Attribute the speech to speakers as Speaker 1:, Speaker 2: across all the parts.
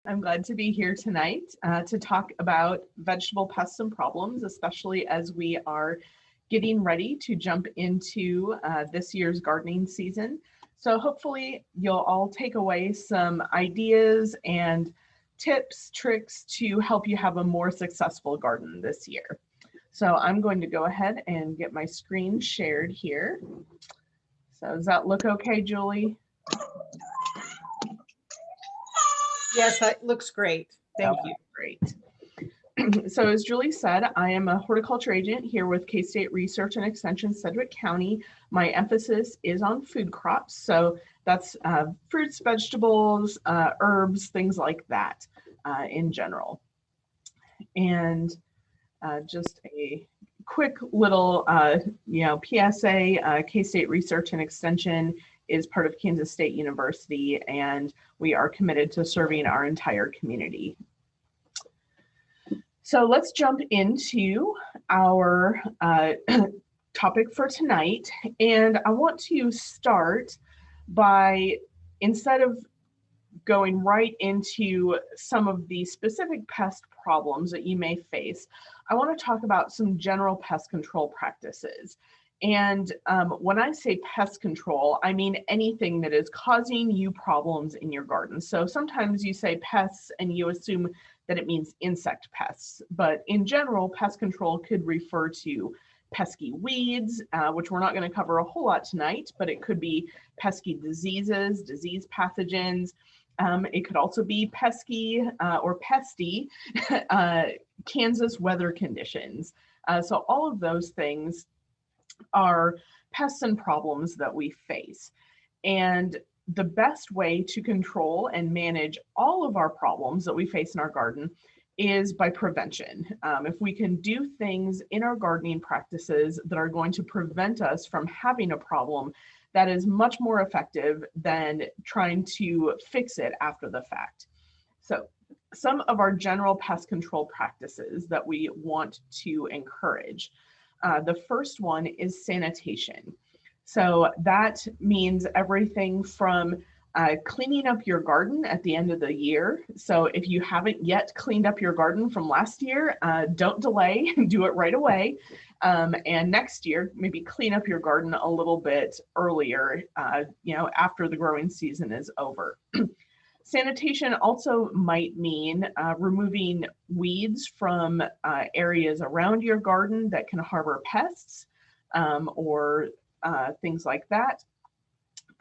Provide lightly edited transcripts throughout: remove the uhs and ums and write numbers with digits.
Speaker 1: I'm glad to be here tonight to talk about vegetable pests and problems, especially as we are getting ready to jump into this year's gardening season. So hopefully you'll all take away some ideas and tips, tricks to help you have a more successful garden this year. So I'm going to go ahead and get my screen shared here. So does that look okay, Julie?
Speaker 2: Yes, that looks great. Thank you.
Speaker 1: Great. So as Julie said, I am a horticulture agent here with K-State Research and Extension, Sedgwick County. My emphasis is on food crops. So that's fruits, vegetables, herbs, things like that in general. And just a quick little, PSA, K-State Research and Extension is part of Kansas State University, and we are committed to serving our entire community. So let's jump into our topic for tonight. And I want to start by, instead of going right into some of the specific pest problems that you may face, I want to talk about some general pest control practices. And when I say pest control, I mean anything that is causing you problems in your garden. So sometimes you say pests and you assume that it means insect pests, but in general, pest control could refer to pesky weeds, which we're not going to cover a whole lot tonight, but it could be pesky diseases, disease pathogens. It could also be pesky or pesty Kansas weather conditions. So all of those things are pests and problems that we face. And the best way to control and manage all of our problems that we face in our garden is by prevention. If we can do things in our gardening practices that are going to prevent us from having a problem, that is much more effective than trying to fix it after the fact. So some of our general pest control practices that we want to encourage. The first one is sanitation. So that means everything from cleaning up your garden at the end of the year. So if you haven't yet cleaned up your garden from last year, don't delay, do it right away. And next year, maybe clean up your garden a little bit earlier, after the growing season is over. Sanitation also might mean removing weeds from areas around your garden that can harbor pests or things like that.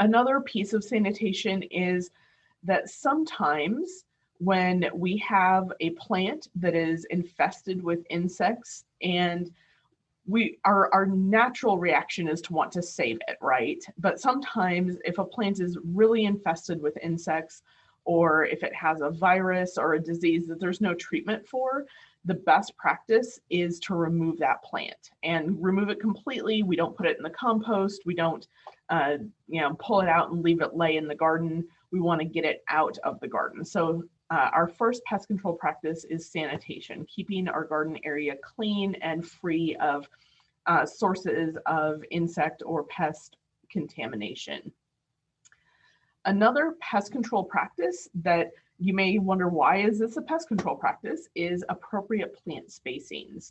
Speaker 1: Another piece of sanitation is that sometimes when we have a plant that is infested with insects and our natural reaction is to want to save it, right? But sometimes if a plant is really infested with insects, or if it has a virus or a disease that there's no treatment for, the best practice is to remove that plant and remove it completely. We don't put it in the compost. We don't, pull it out and leave it lay in the garden. We want to get it out of the garden. So our first pest control practice is sanitation, keeping our garden area clean and free of sources of insect or pest contamination. Another pest control practice that you may wonder, why is this a pest control practice, is appropriate plant spacings.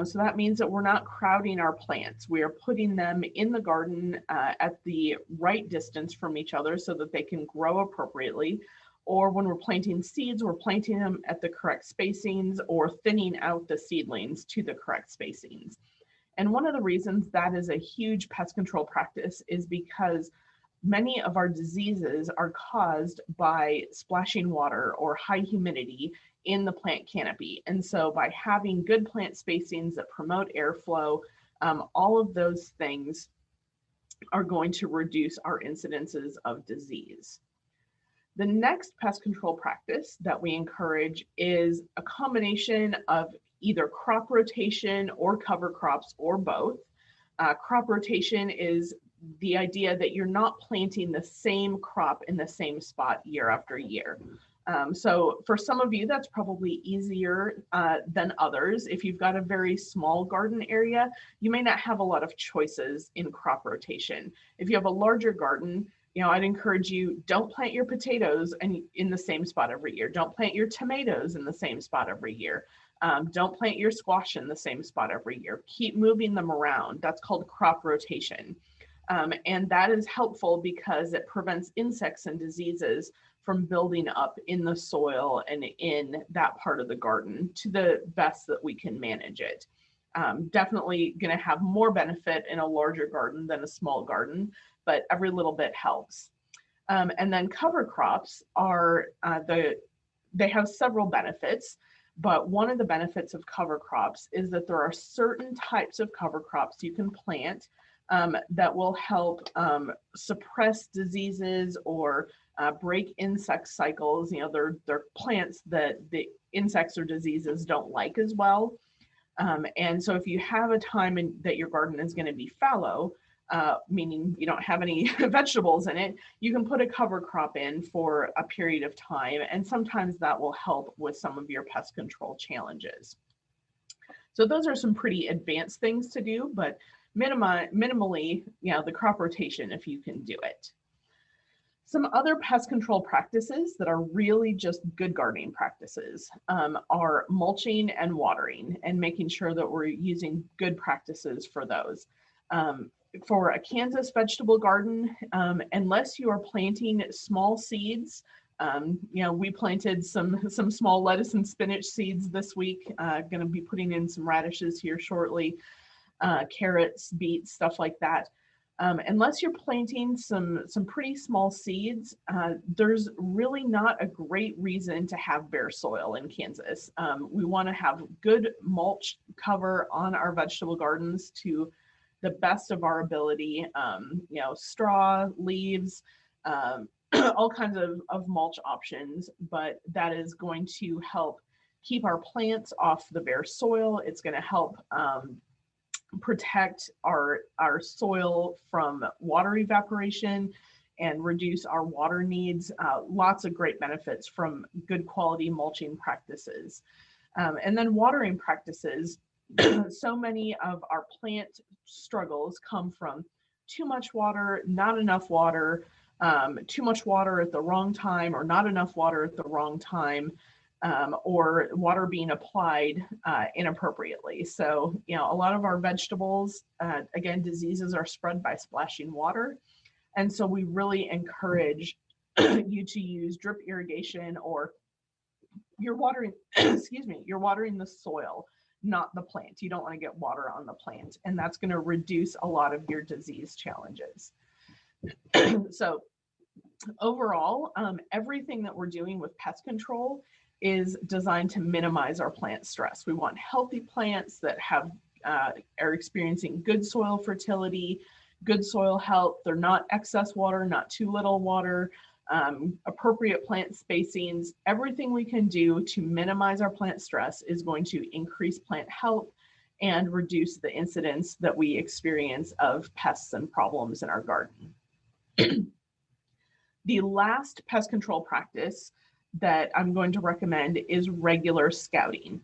Speaker 1: So that means that we're not crowding our plants. We are putting them in the garden at the right distance from each other so that they can grow appropriately. Or when we're planting seeds, we're planting them at the correct spacings or thinning out the seedlings to the correct spacings. And one of the reasons that is a huge pest control practice is because many of our diseases are caused by splashing water or high humidity in the plant canopy. And so by having good plant spacings that promote airflow, all of those things are going to reduce our incidences of disease. The next pest control practice that we encourage is a combination of either crop rotation or cover crops or both. Crop rotation is the idea that you're not planting the same crop in the same spot year after year. So for some of you, that's probably easier than others. If you've got a very small garden area, you may not have a lot of choices in crop rotation. If you have a larger garden, I'd encourage you, don't plant your potatoes in the same spot every year. Don't plant your tomatoes in the same spot every year. Don't plant your squash in the same spot every year. Keep moving them around. That's called crop rotation. And that is helpful because it prevents insects and diseases from building up in the soil and in that part of the garden to the best that we can manage it. Definitely going to have more benefit in a larger garden than a small garden, but every little bit helps. And then cover crops are they have several benefits, but one of the benefits of cover crops is that there are certain types of cover crops you can plant that will help suppress diseases or break insect cycles. They're plants that the insects or diseases don't like as well. And so if you have a time that your garden is going to be fallow, meaning you don't have any vegetables in it, you can put a cover crop in for a period of time. And sometimes that will help with some of your pest control challenges. So those are some pretty advanced things to do, but minimally, the crop rotation if you can do it. Some other pest control practices that are really just good gardening practices are mulching and watering, and making sure that we're using good practices for those. For a Kansas vegetable garden, unless you are planting small seeds, we planted some small lettuce and spinach seeds this week. Going to be putting in some radishes here shortly, carrots, beets, stuff like that. Unless you're planting some pretty small seeds, there's really not a great reason to have bare soil in Kansas. We want to have good mulch cover on our vegetable gardens to the best of our ability. Straw, leaves, all kinds of mulch options, but that is going to help keep our plants off the bare soil. It's going to help protect our soil from water evaporation and reduce our water needs. Lots of great benefits from good quality mulching practices. And then watering practices. So many of our plant struggles come from too much water, not enough water, too much water at the wrong time, or not enough water at the wrong time. Or water being applied inappropriately. So, a lot of our vegetables, again, diseases are spread by splashing water. And so we really encourage you to use drip irrigation, or you're watering, you're watering the soil, not the plant. You don't want to get water on the plant, and that's going to reduce a lot of your disease challenges. So overall, everything that we're doing with pest control is designed to minimize our plant stress. We want healthy plants that are experiencing good soil fertility, good soil health. They're not excess water, not too little water, appropriate plant spacings. Everything we can do to minimize our plant stress is going to increase plant health and reduce the incidence that we experience of pests and problems in our garden. The last pest control practice that I'm going to recommend is regular scouting.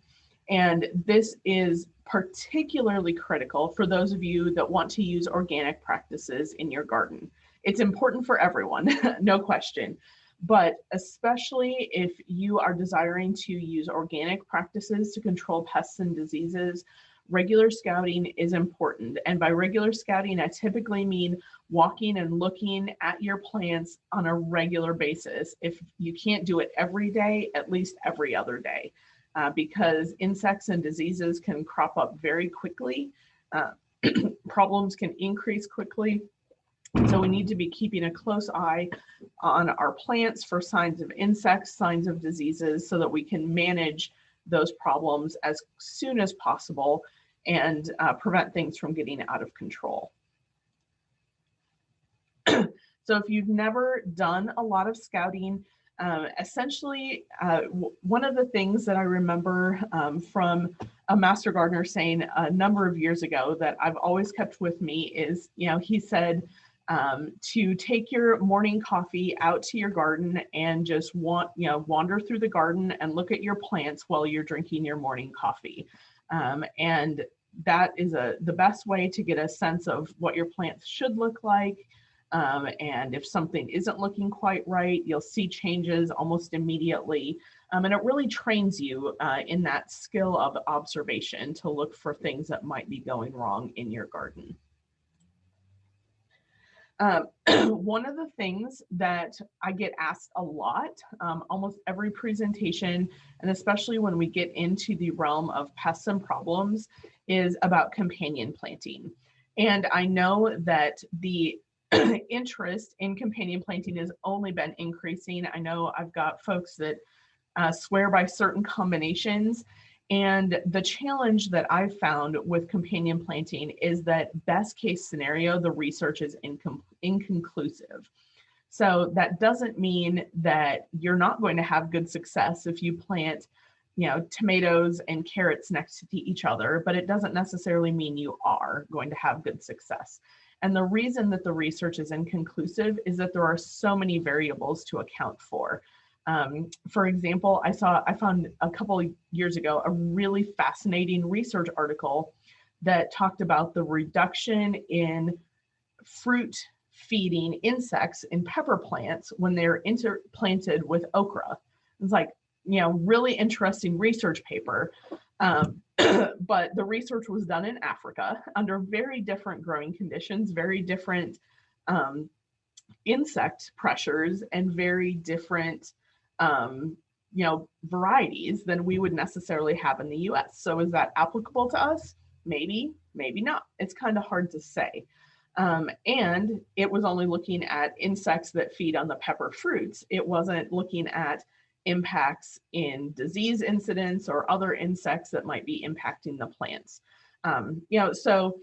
Speaker 1: And this is particularly critical for those of you that want to use organic practices in your garden. It's important for everyone, no question, but especially if you are desiring to use organic practices to control pests and diseases, regular scouting is important. And by regular scouting, I typically mean walking and looking at your plants on a regular basis. If you can't do it every day, at least every other day, because insects and diseases can crop up very quickly. Problems can increase quickly. So we need to be keeping a close eye on our plants for signs of insects, signs of diseases, so that we can manage those problems as soon as possible and prevent things from getting out of control. So if you've never done a lot of scouting, essentially one of the things that I remember from a master gardener saying a number of years ago that I've always kept with me is, he said to take your morning coffee out to your garden and just wander through the garden and look at your plants while you're drinking your morning coffee. And that is the best way to get a sense of what your plants should look like, And if something isn't looking quite right, you'll see changes almost immediately. And it really trains you in that skill of observation to look for things that might be going wrong in your garden. One of the things that I get asked a lot, almost every presentation, and especially when we get into the realm of pests and problems, is about companion planting. And I know that the interest in companion planting has only been increasing. I know I've got folks that swear by certain combinations. And the challenge that I've found with companion planting is that best case scenario, the research is inconclusive. So that doesn't mean that you're not going to have good success if you plant, tomatoes and carrots next to each other, but it doesn't necessarily mean you are going to have good success. And the reason that the research is inconclusive is that there are so many variables to account for. For example, I found a couple of years ago a really fascinating research article that talked about the reduction in fruit feeding insects in pepper plants when they're interplanted with okra. It's like, really interesting research paper. But the research was done in Africa under very different growing conditions, very different insect pressures, and very different varieties than we would necessarily have in the US. So is that applicable to us? Maybe, maybe not. It's kind of hard to say. And it was only looking at insects that feed on the pepper fruits. It wasn't looking at impacts in disease incidence or other insects that might be impacting the plants. So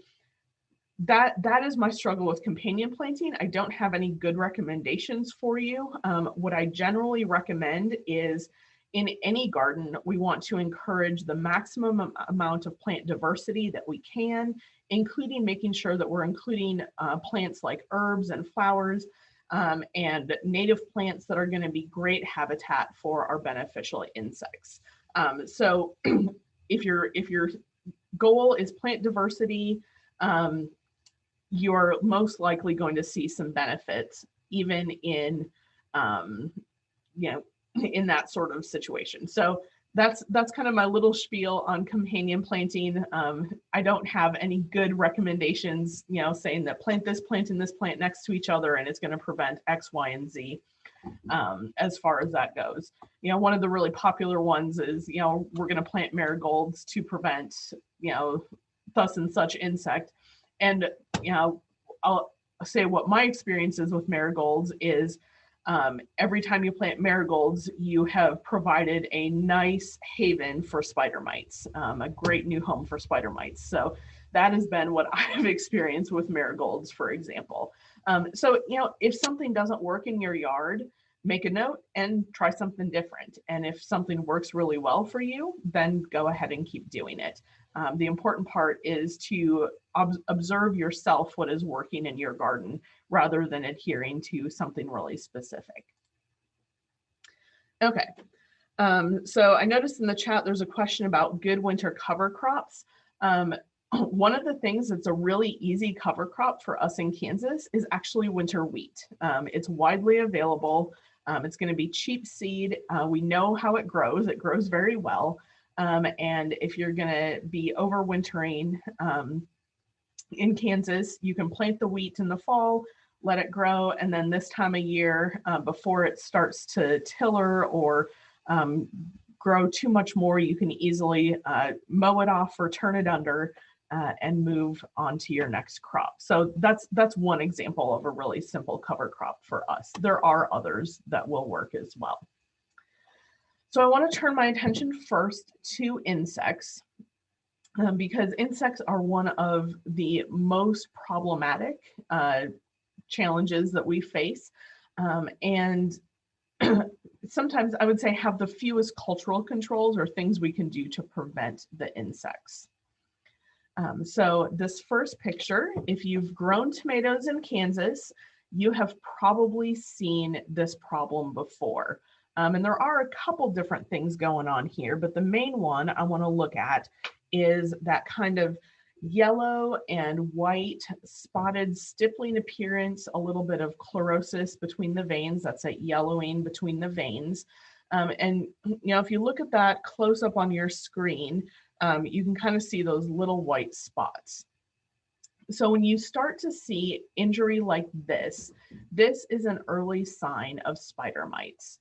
Speaker 1: that is my struggle with companion planting. I don't have any good recommendations for you. What I generally recommend is in any garden, we want to encourage the maximum amount of plant diversity that we can, including making sure that we're including plants like herbs and flowers and native plants that are going to be great habitat for our beneficial insects. So if your goal is plant diversity, you're most likely going to see some benefits even in in that sort of situation. So that's kind of my little spiel on companion planting. I don't have any good recommendations, saying that plant this plant and this plant next to each other and it's going to prevent X, Y, and Z. As far as that goes, one of the really popular ones is, we're going to plant marigolds to prevent, thus and such insect. And, I'll say what my experience is with marigolds is every time you plant marigolds, you have provided a nice haven for spider mites, a great new home for spider mites. So that has been what I've experienced with marigolds, for example. So, if something doesn't work in your yard, make a note and try something different. And if something works really well for you, then go ahead and keep doing it. The important part is to observe yourself what is working in your garden rather than adhering to something really specific. Okay, so I noticed in the chat there's a question about good winter cover crops. One of the things that's a really easy cover crop for us in Kansas is actually winter wheat. It's widely available. It's going to be cheap seed. We know how it grows. It grows very well. And if you're going to be overwintering in Kansas, you can plant the wheat in the fall, let it grow, and then this time of year, before it starts to tiller or grow too much more, you can easily mow it off or turn it under and move on to your next crop. So that's one example of a really simple cover crop for us. There are others that will work as well. So I want to turn my attention first to insects because insects are one of the most problematic challenges that we face. And sometimes I would say have the fewest cultural controls or things we can do to prevent the insects. So this first picture, if you've grown tomatoes in Kansas, you have probably seen this problem before. And there are a couple different things going on here, but the main one I want to look at is that kind of yellow and white, spotted, stippling appearance, a little bit of chlorosis between the veins. That's that yellowing between the veins. And if you look at that close up on your screen, you can kind of see those little white spots. So when you start to see injury like this is an early sign of spider mites.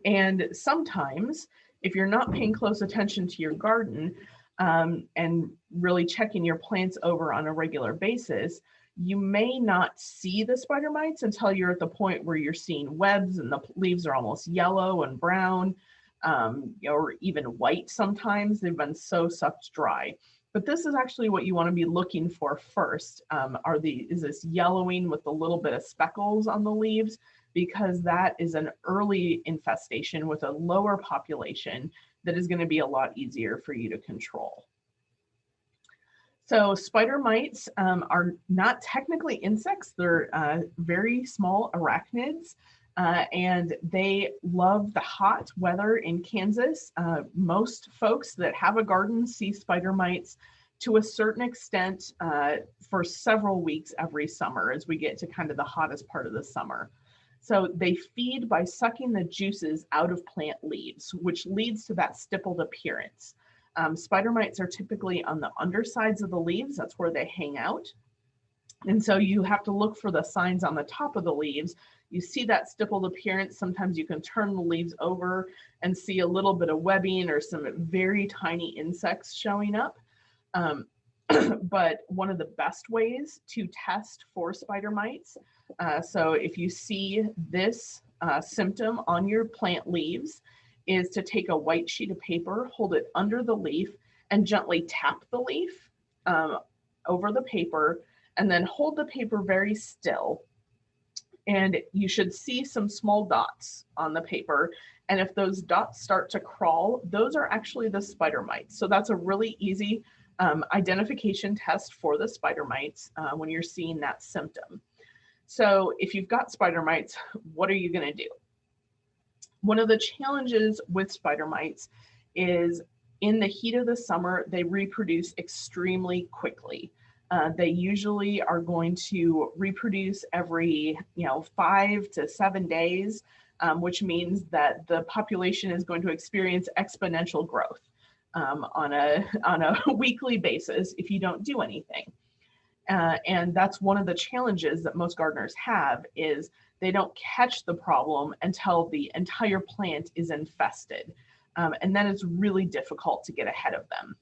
Speaker 1: And sometimes, if you're not paying close attention to your garden and really checking your plants over on a regular basis, you may not see the spider mites until you're at the point where you're seeing webs and the leaves are almost yellow and brown, or even white sometimes. They've been so sucked dry. But this is actually what you want to be looking for first. Is this yellowing with a little bit of speckles on the leaves? Because that is an early infestation with a lower population that is going to be a lot easier for you to control. So spider mites are not technically insects. They're very small arachnids. And they love the hot weather in Kansas. Most folks that have a garden see spider mites to a certain extent for several weeks every summer as we get to kind of the hottest part of the summer. So they feed by sucking the juices out of plant leaves, which leads to that stippled appearance. Spider mites are typically on the undersides of the leaves. That's where they hang out. And so you have to look for the signs on the top of the leaves. You see that stippled appearance. Sometimes you can turn the leaves over and see a little bit of webbing or some very tiny insects showing up. But one of the best ways to test for spider mites, so if you see this symptom on your plant leaves, is to take a white sheet of paper, hold it under the leaf, and gently tap the leaf over the paper, and then hold the paper very still. And you should see some small dots on the paper. And if those dots start to crawl, those are actually the spider mites. So that's a really easy identification test for the spider mites when you're seeing that symptom. So if you've got spider mites, what are you going to do? One of the challenges with spider mites is in the heat of the summer, they reproduce extremely quickly. They usually are going to reproduce every 5 to 7 days, which means that the population is going to experience exponential growth on a weekly basis if you don't do anything. And that's one of the challenges that most gardeners have, is they don't catch the problem until the entire plant is infested. And then it's really difficult to get ahead of them.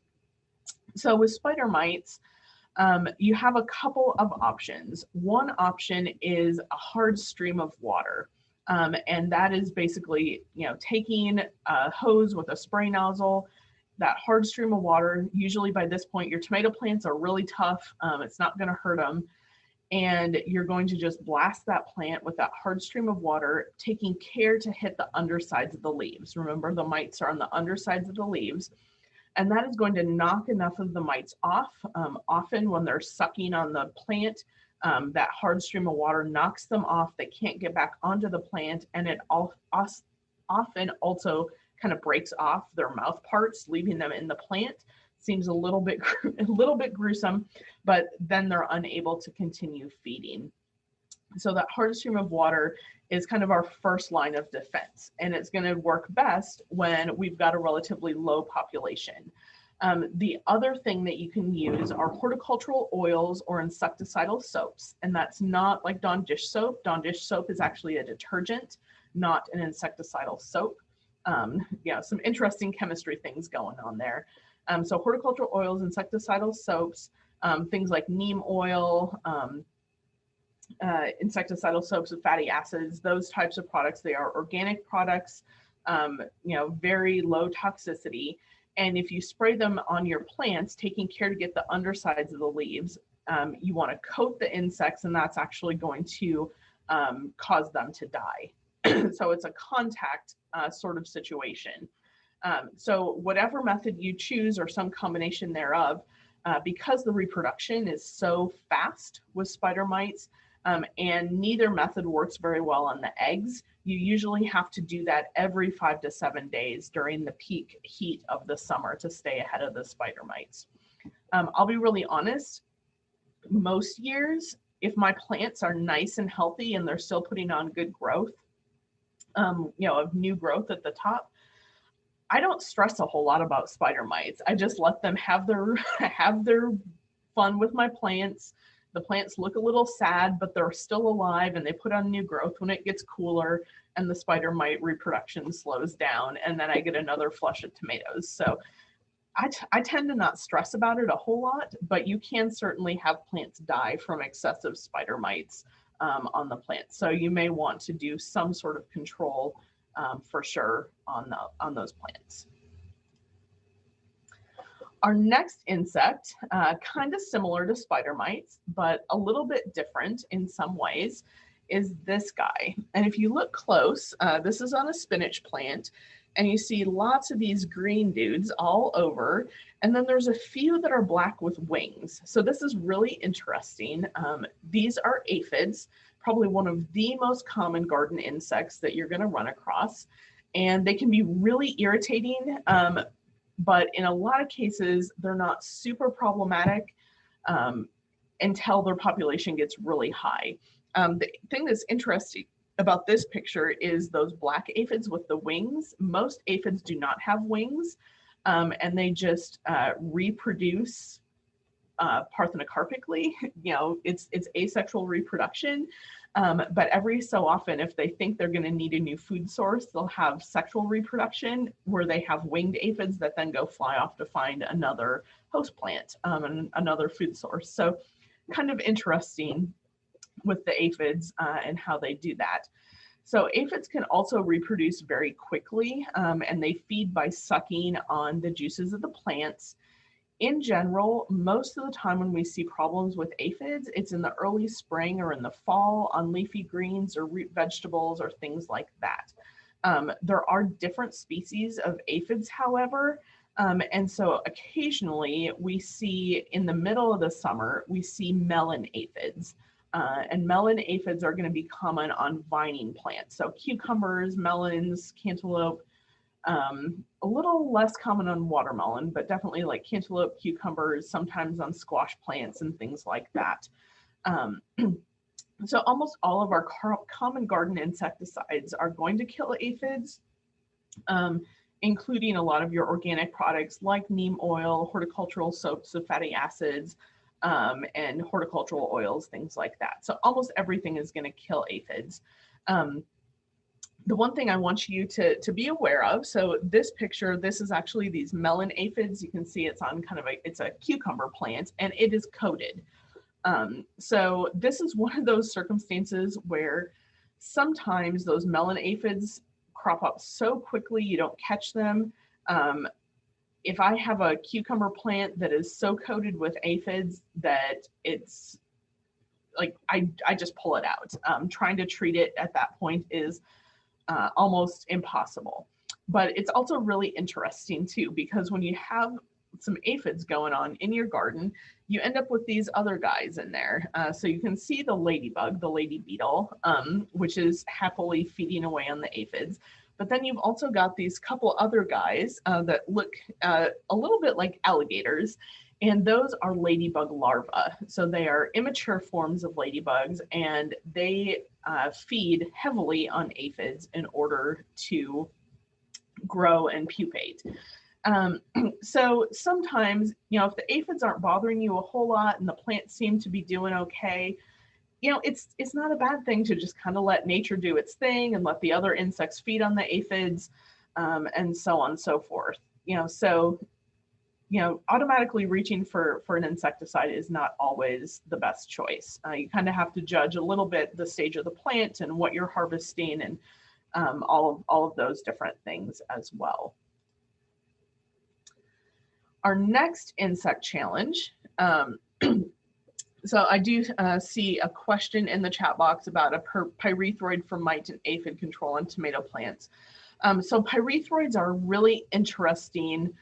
Speaker 1: So with spider mites, you have a couple of options. One option is a hard stream of water. And that is basically, taking a hose with a spray nozzle, that hard stream of water. Usually by this point, your tomato plants are really tough. It's not going to hurt them. And you're going to just blast that plant with that hard stream of water, taking care to hit the undersides of the leaves. Remember, the mites are on the undersides of the leaves. And that is going to knock enough of the mites off. Often when they're sucking on the plant, that hard stream of water knocks them off. They can't get back onto the plant. And it often also kind of breaks off their mouth parts, leaving them in the plant. Seems a little bit gruesome, but then they're unable to continue feeding. So that hard stream of water is kind of our first line of defense, and it's going to work best when we've got a relatively low population. The other thing that you can use are horticultural oils or insecticidal soaps, and that's not like Dawn dish soap. Dawn dish soap is actually a detergent, not an insecticidal soap. Some interesting chemistry things going on there. So horticultural oils, insecticidal soaps, things like neem oil, insecticidal soaps with fatty acids, those types of products. They are organic products, very low toxicity. And if you spray them on your plants, taking care to get the undersides of the leaves, you want to coat the insects, and that's actually going to cause them to die. So it's a contact sort of situation. So whatever method you choose, or some combination thereof, because the reproduction is so fast with spider mites, and neither method works very well on the eggs, you usually have to do that every 5 to 7 days during the peak heat of the summer to stay ahead of the spider mites. I'll be really honest, most years, if my plants are nice and healthy and they're still putting on good growth, of new growth at the top, I don't stress a whole lot about spider mites. I just let them have their have their fun with my plants. The plants look a little sad, but they're still alive and they put on new growth when it gets cooler and the spider mite reproduction slows down, and then I get another flush of tomatoes. So I tend to not stress about it a whole lot, but you can certainly have plants die from excessive spider mites on the plant. So you may want to do some sort of control for sure on those plants. Our next insect, kind of similar to spider mites, but a little bit different in some ways, is this guy. And if you look close, this is on a spinach plant, and you see lots of these green dudes all over, and then there's a few that are black with wings. So this is really interesting. These are aphids, probably one of the most common garden insects that you're going to run across, and they can be really irritating, but in a lot of cases, they're not super problematic until their population gets really high. The thing that's interesting about this picture is those black aphids with the wings. Most aphids do not have wings, and they just reproduce parthenocarpically. It's asexual reproduction, but every so often, if they think they're going to need a new food source, they'll have sexual reproduction where they have winged aphids that then go fly off to find another host plant and another food source. So kind of interesting with the aphids and how they do that. So aphids can also reproduce very quickly, and they feed by sucking on the juices of the plants. In general, most of the time when we see problems with aphids, it's in the early spring or in the fall on leafy greens or root vegetables or things like that. There are different species of aphids, however, and so occasionally we see in the middle of the summer, we see melon aphids. And melon aphids are going to be common on vining plants. So cucumbers, melons, cantaloupe, a little less common on watermelon, but definitely like cantaloupe, cucumbers, sometimes on squash plants and things like that. So almost all of our common garden insecticides are going to kill aphids, including a lot of your organic products like neem oil, horticultural soaps of fatty acids, and horticultural oils, things like that. So almost everything is going to kill aphids. The one thing I want you to be aware of, so this picture, this is actually these melon aphids. You can see it's on it's a cucumber plant, and it is coated. So this is one of those circumstances where sometimes those melon aphids crop up so quickly you don't catch them. If I have a cucumber plant that is so coated with aphids that it's like, I just pull it out. Trying to treat it at that point is almost impossible. But it's also really interesting too, because when you have some aphids going on in your garden, you end up with these other guys in there. So you can see the ladybug, the lady beetle, which is happily feeding away on the aphids. But then you've also got these couple other guys that look a little bit like alligators, and those are ladybug larvae. So they are immature forms of ladybugs, and they feed heavily on aphids in order to grow and pupate. So sometimes, if the aphids aren't bothering you a whole lot and the plants seem to be doing okay, it's not a bad thing to just kind of let nature do its thing and let the other insects feed on the aphids, and so on and so forth. So automatically reaching for an insecticide is not always the best choice. You kind of have to judge a little bit the stage of the plant and what you're harvesting, and all of those different things as well. Our next insect challenge. So I do see a question in the chat box about a pyrethroid for mite and aphid control on tomato plants. So pyrethroids are a really interesting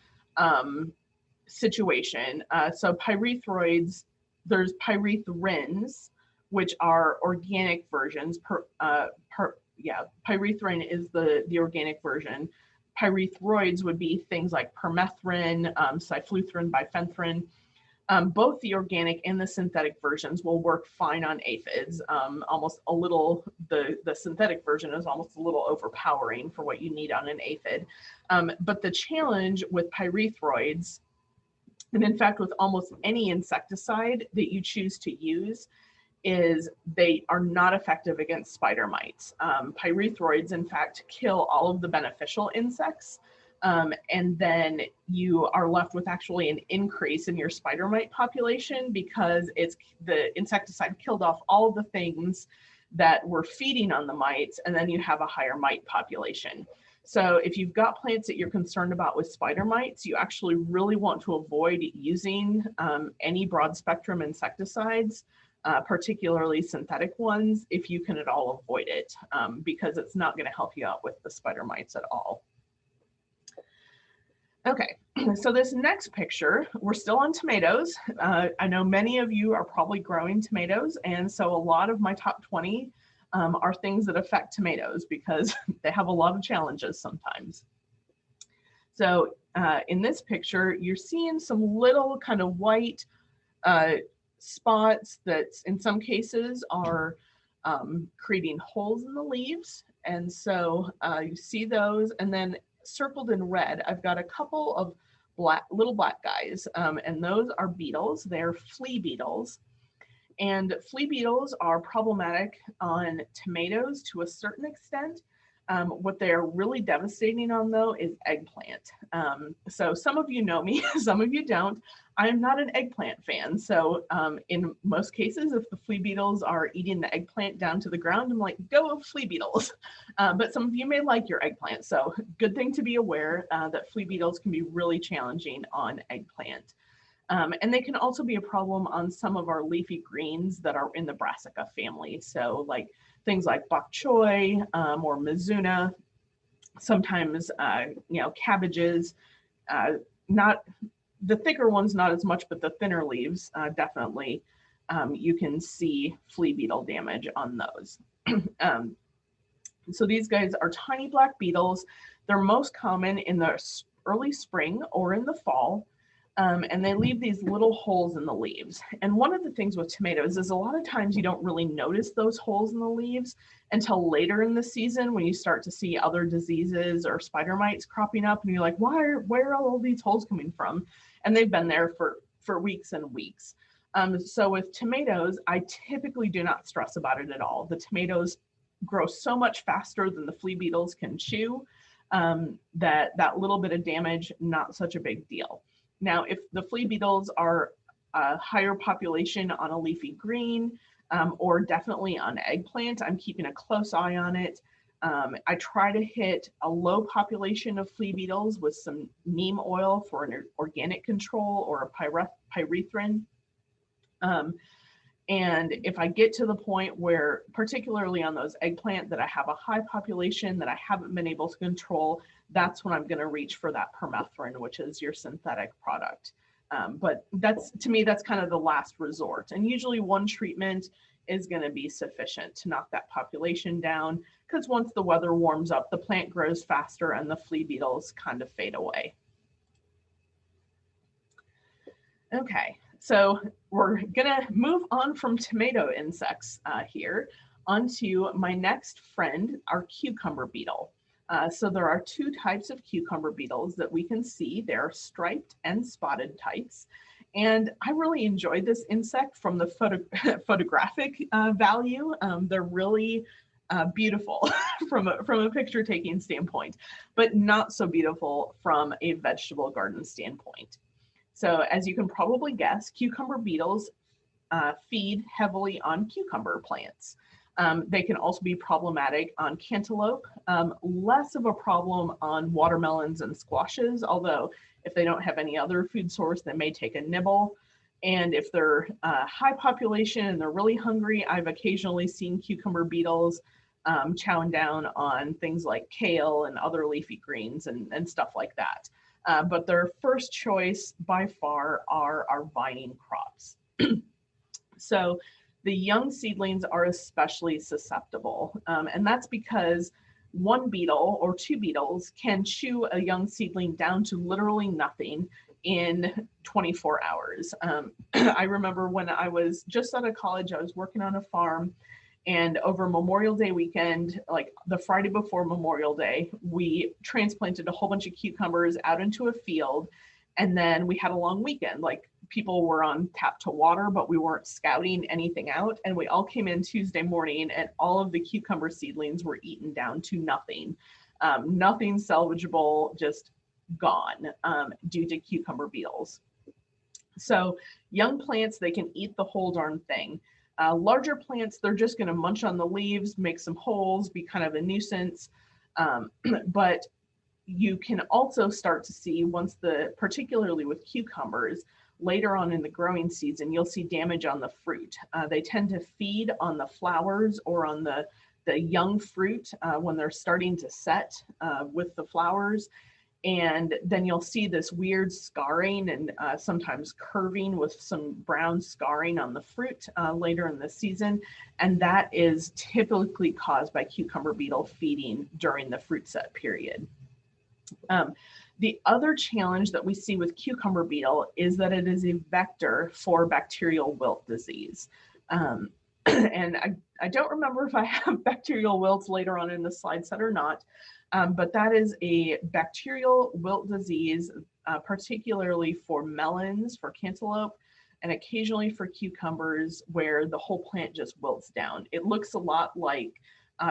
Speaker 1: situation. So pyrethroids, there's pyrethrins, which are organic versions. Pyrethrin is the organic version. Pyrethroids would be things like permethrin, cyfluthrin, bifenthrin. Both the organic and the synthetic versions will work fine on aphids. Almost a little, the synthetic version is almost a little overpowering for what you need on an aphid. But the challenge with pyrethroids, and in fact with almost any insecticide that you choose to use, is they are not effective against spider mites. Pyrethroids, in fact, kill all of the beneficial insects. And then you are left with actually an increase in your spider mite population because the insecticide killed off all of the things that were feeding on the mites, and then you have a higher mite population. So if you've got plants that you're concerned about with spider mites, you actually really want to avoid using any broad spectrum insecticides, particularly synthetic ones, if you can at all avoid it, because it's not going to help you out with the spider mites at all. Okay, so this next picture, we're still on tomatoes. I know many of you are probably growing tomatoes, and so a lot of my top 20 are things that affect tomatoes because they have a lot of challenges sometimes. So in this picture, you're seeing some little kind of white spots that in some cases are creating holes in the leaves. And so you see those, and then circled in red, I've got a couple of little black guys, and those are beetles. They're flea beetles. And flea beetles are problematic on tomatoes to a certain extent. What they're really devastating on, though, is eggplant. So some of you know me, some of you don't. I'm not an eggplant fan. So in most cases, if the flea beetles are eating the eggplant down to the ground, I'm like, go flea beetles. But some of you may like your eggplant. So good thing to be aware that flea beetles can be really challenging on eggplant. And they can also be a problem on some of our leafy greens that are in the brassica family. So like things like bok choy or mizuna, sometimes, cabbages, not the thicker ones, not as much, but the thinner leaves, definitely, you can see flea beetle damage on those. So these guys are tiny black beetles. They're most common in the early spring or in the fall. And they leave these little holes in the leaves. And one of the things with tomatoes is a lot of times you don't really notice those holes in the leaves until later in the season when you start to see other diseases or spider mites cropping up and you're like, where are all these holes coming from? And they've been there for weeks and weeks. So with tomatoes, I typically do not stress about it at all. The tomatoes grow so much faster than the flea beetles can chew that little bit of damage, not such a big deal. Now, if the flea beetles are a higher population on a leafy green or definitely on eggplant, I'm keeping a close eye on it. I try to hit a low population of flea beetles with some neem oil for an organic control or a pyrethrin. And if I get to the point where, particularly on those eggplant, that I have a high population that I haven't been able to control, that's when I'm going to reach for that permethrin, which is your synthetic product. But to me, that's kind of the last resort. And usually one treatment is going to be sufficient to knock that population down, because once the weather warms up, the plant grows faster and the flea beetles kind of fade away. Okay. So we're gonna move on from tomato insects here onto my next friend, our cucumber beetle. So there are two types of cucumber beetles that we can see. They're striped and spotted types. And I really enjoyed this insect from the photographic value. They're really beautiful from a picture taking standpoint, but not so beautiful from a vegetable garden standpoint. So as you can probably guess, cucumber beetles feed heavily on cucumber plants. They can also be problematic on cantaloupe, less of a problem on watermelons and squashes, although if they don't have any other food source, they may take a nibble. And if they're high population and they're really hungry, I've occasionally seen cucumber beetles chowing down on things like kale and other leafy greens and stuff like that. But their first choice by far are our vining crops. So the young seedlings are especially susceptible. And that's because one beetle or two beetles can chew a young seedling down to literally nothing in 24 hours. I remember when I was just out of college, I was working on a farm, and over Memorial Day weekend, like the Friday before Memorial Day, we transplanted a whole bunch of cucumbers out into a field. And then we had a long weekend. Like people were on tap to water, but we weren't scouting anything out. And we all came in Tuesday morning, and all of the cucumber seedlings were eaten down to nothing. Nothing salvageable, just gone due to cucumber beetles. So young plants, they can eat the whole darn thing. Larger plants, they're just going to munch on the leaves, make some holes, be kind of a nuisance. But you can also start to see particularly with cucumbers, later on in the growing season, you'll see damage on the fruit. They tend to feed on the flowers or on the young fruit when they're starting to set with the flowers. And then you'll see this weird scarring and sometimes curving with some brown scarring on the fruit later in the season. And that is typically caused by cucumber beetle feeding during the fruit set period. The other challenge that we see with cucumber beetle is that it is a vector for bacterial wilt disease. And I don't remember if I have bacterial wilts later on in the slide set or not, but that is a bacterial wilt disease, particularly for melons, for cantaloupe, and occasionally for cucumbers, where the whole plant just wilts down. It looks a lot like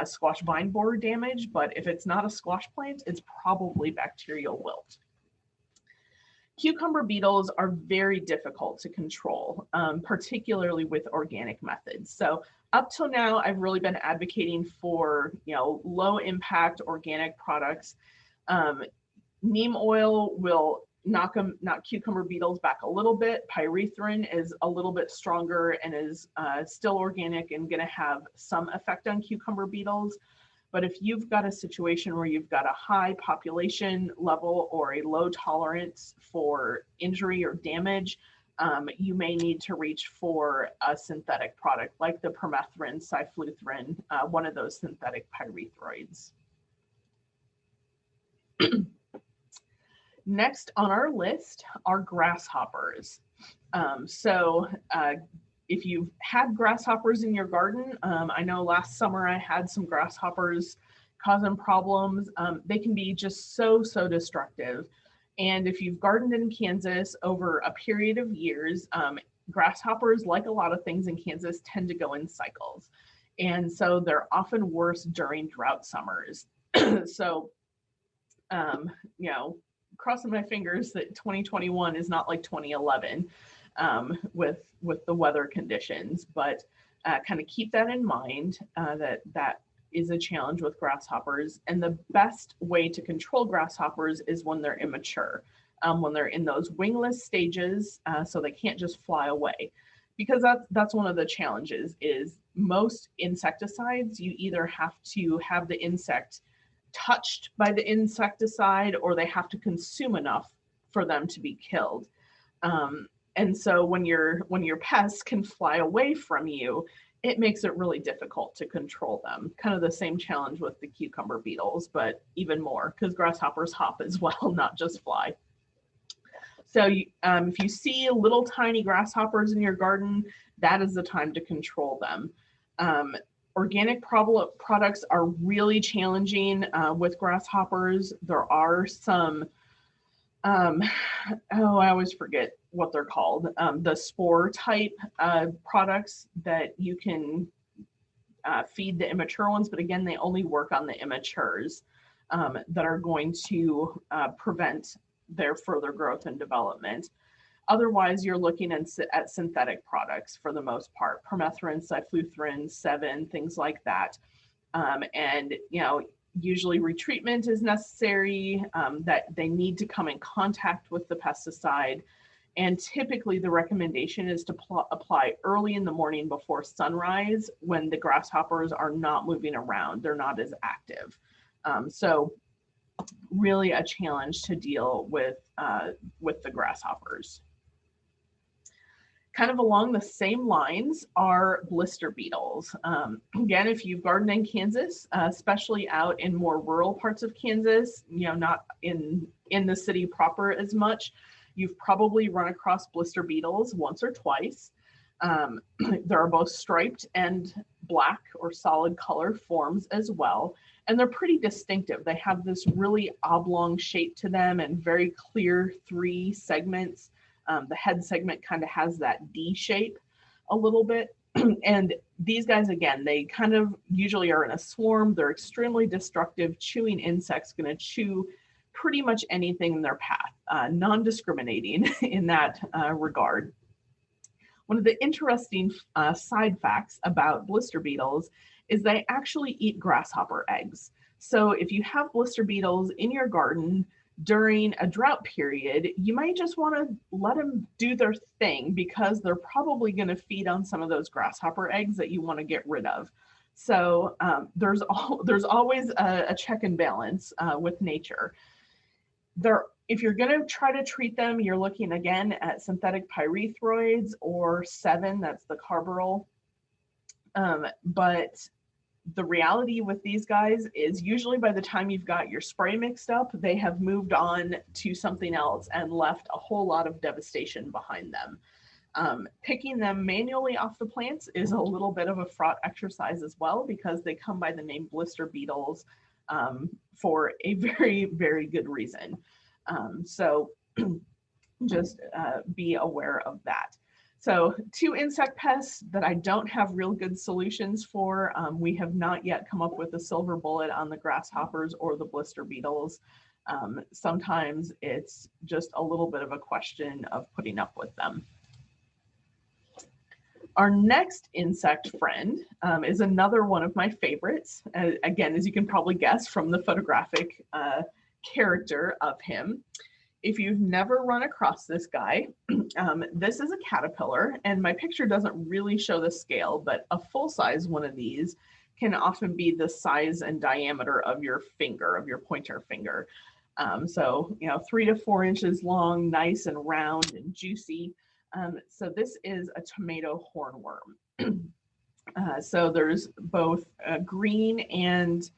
Speaker 1: squash vine borer damage, but if it's not a squash plant, it's probably bacterial wilt. Cucumber beetles are very difficult to control, particularly with organic methods. So up till now, I've really been advocating for, low impact organic products. Neem oil will knock cucumber beetles back a little bit. Pyrethrin is a little bit stronger and is still organic and going to have some effect on cucumber beetles. But if you've got a situation where you've got a high population level or a low tolerance for injury or damage, you may need to reach for a synthetic product like the permethrin, cyfluthrin, one of those synthetic pyrethroids. Next on our list are grasshoppers. If you've had grasshoppers in your garden, I know last summer I had some grasshoppers causing problems. They can be just so destructive. And if you've gardened in Kansas over a period of years, grasshoppers, like a lot of things in Kansas, tend to go in cycles. And so they're often worse during drought summers. So, crossing my fingers that 2021 is not like 2011. With the weather conditions, but kind of keep that in mind, that is a challenge with grasshoppers. And the best way to control grasshoppers is when they're immature, when they're in those wingless stages, so they can't just fly away. Because that's one of the challenges is most insecticides, you either have to have the insect touched by the insecticide or they have to consume enough for them to be killed. And so when your pests can fly away from you, it makes it really difficult to control them. Kind of the same challenge with the cucumber beetles, but even more because grasshoppers hop as well, not just fly. So if you see little tiny grasshoppers in your garden, that is the time to control them. Organic products are really challenging with grasshoppers. There are some, I always forget what they're called, the spore type products that you can feed the immature ones, but again, they only work on the immatures that are going to prevent their further growth and development. Otherwise, you're looking at synthetic products for the most part, permethrin, cyfluthrin, Sevin, things like that. And, usually retreatment is necessary, that they need to come in contact with the pesticide. And typically the recommendation is to apply early in the morning before sunrise when the grasshoppers are not moving around, they're not as active. So really a challenge to deal with the grasshoppers. Kind of along the same lines are blister beetles. Again, if you've gardened in Kansas, especially out in more rural parts of Kansas, not in the city proper as much, You've probably run across blister beetles once or twice. There are both striped and black or solid color forms as well. And they're pretty distinctive. They have this really oblong shape to them and very clear 3 segments. The head segment kind of has that D shape a little bit. And these guys, again, they kind of usually are in a swarm. They're extremely destructive, chewing insects, going to chew pretty much anything in their path, non-discriminating in that regard. One of the interesting side facts about blister beetles is they actually eat grasshopper eggs. So if you have blister beetles in your garden during a drought period, you might just want to let them do their thing because they're probably going to feed on some of those grasshopper eggs that you want to get rid of. So there's always a check and balance with nature. If you're going to try to treat them, you're looking again at synthetic pyrethroids or 7, that's the carbaryl. But the reality with these guys is usually by the time you've got your spray mixed up, they have moved on to something else and left a whole lot of devastation behind them. Picking them manually off the plants is a little bit of a fraught exercise as well, because they come by the name blister beetles for a very, very good reason. So just be aware of that. So 2 insect pests that I don't have real good solutions for. We have not yet come up with a silver bullet on the grasshoppers or the blister beetles. Sometimes it's just a little bit of a question of putting up with them. Our next insect friend is another one of my favorites. Again, as you can probably guess from the photographic character of him. If you've never run across this guy, this is a caterpillar, and my picture doesn't really show the scale, but a full-size one of these can often be the size and diameter of your finger, of your pointer finger. So, 3 to 4 inches long, nice and round and juicy. So this is a tomato hornworm. So there's both green and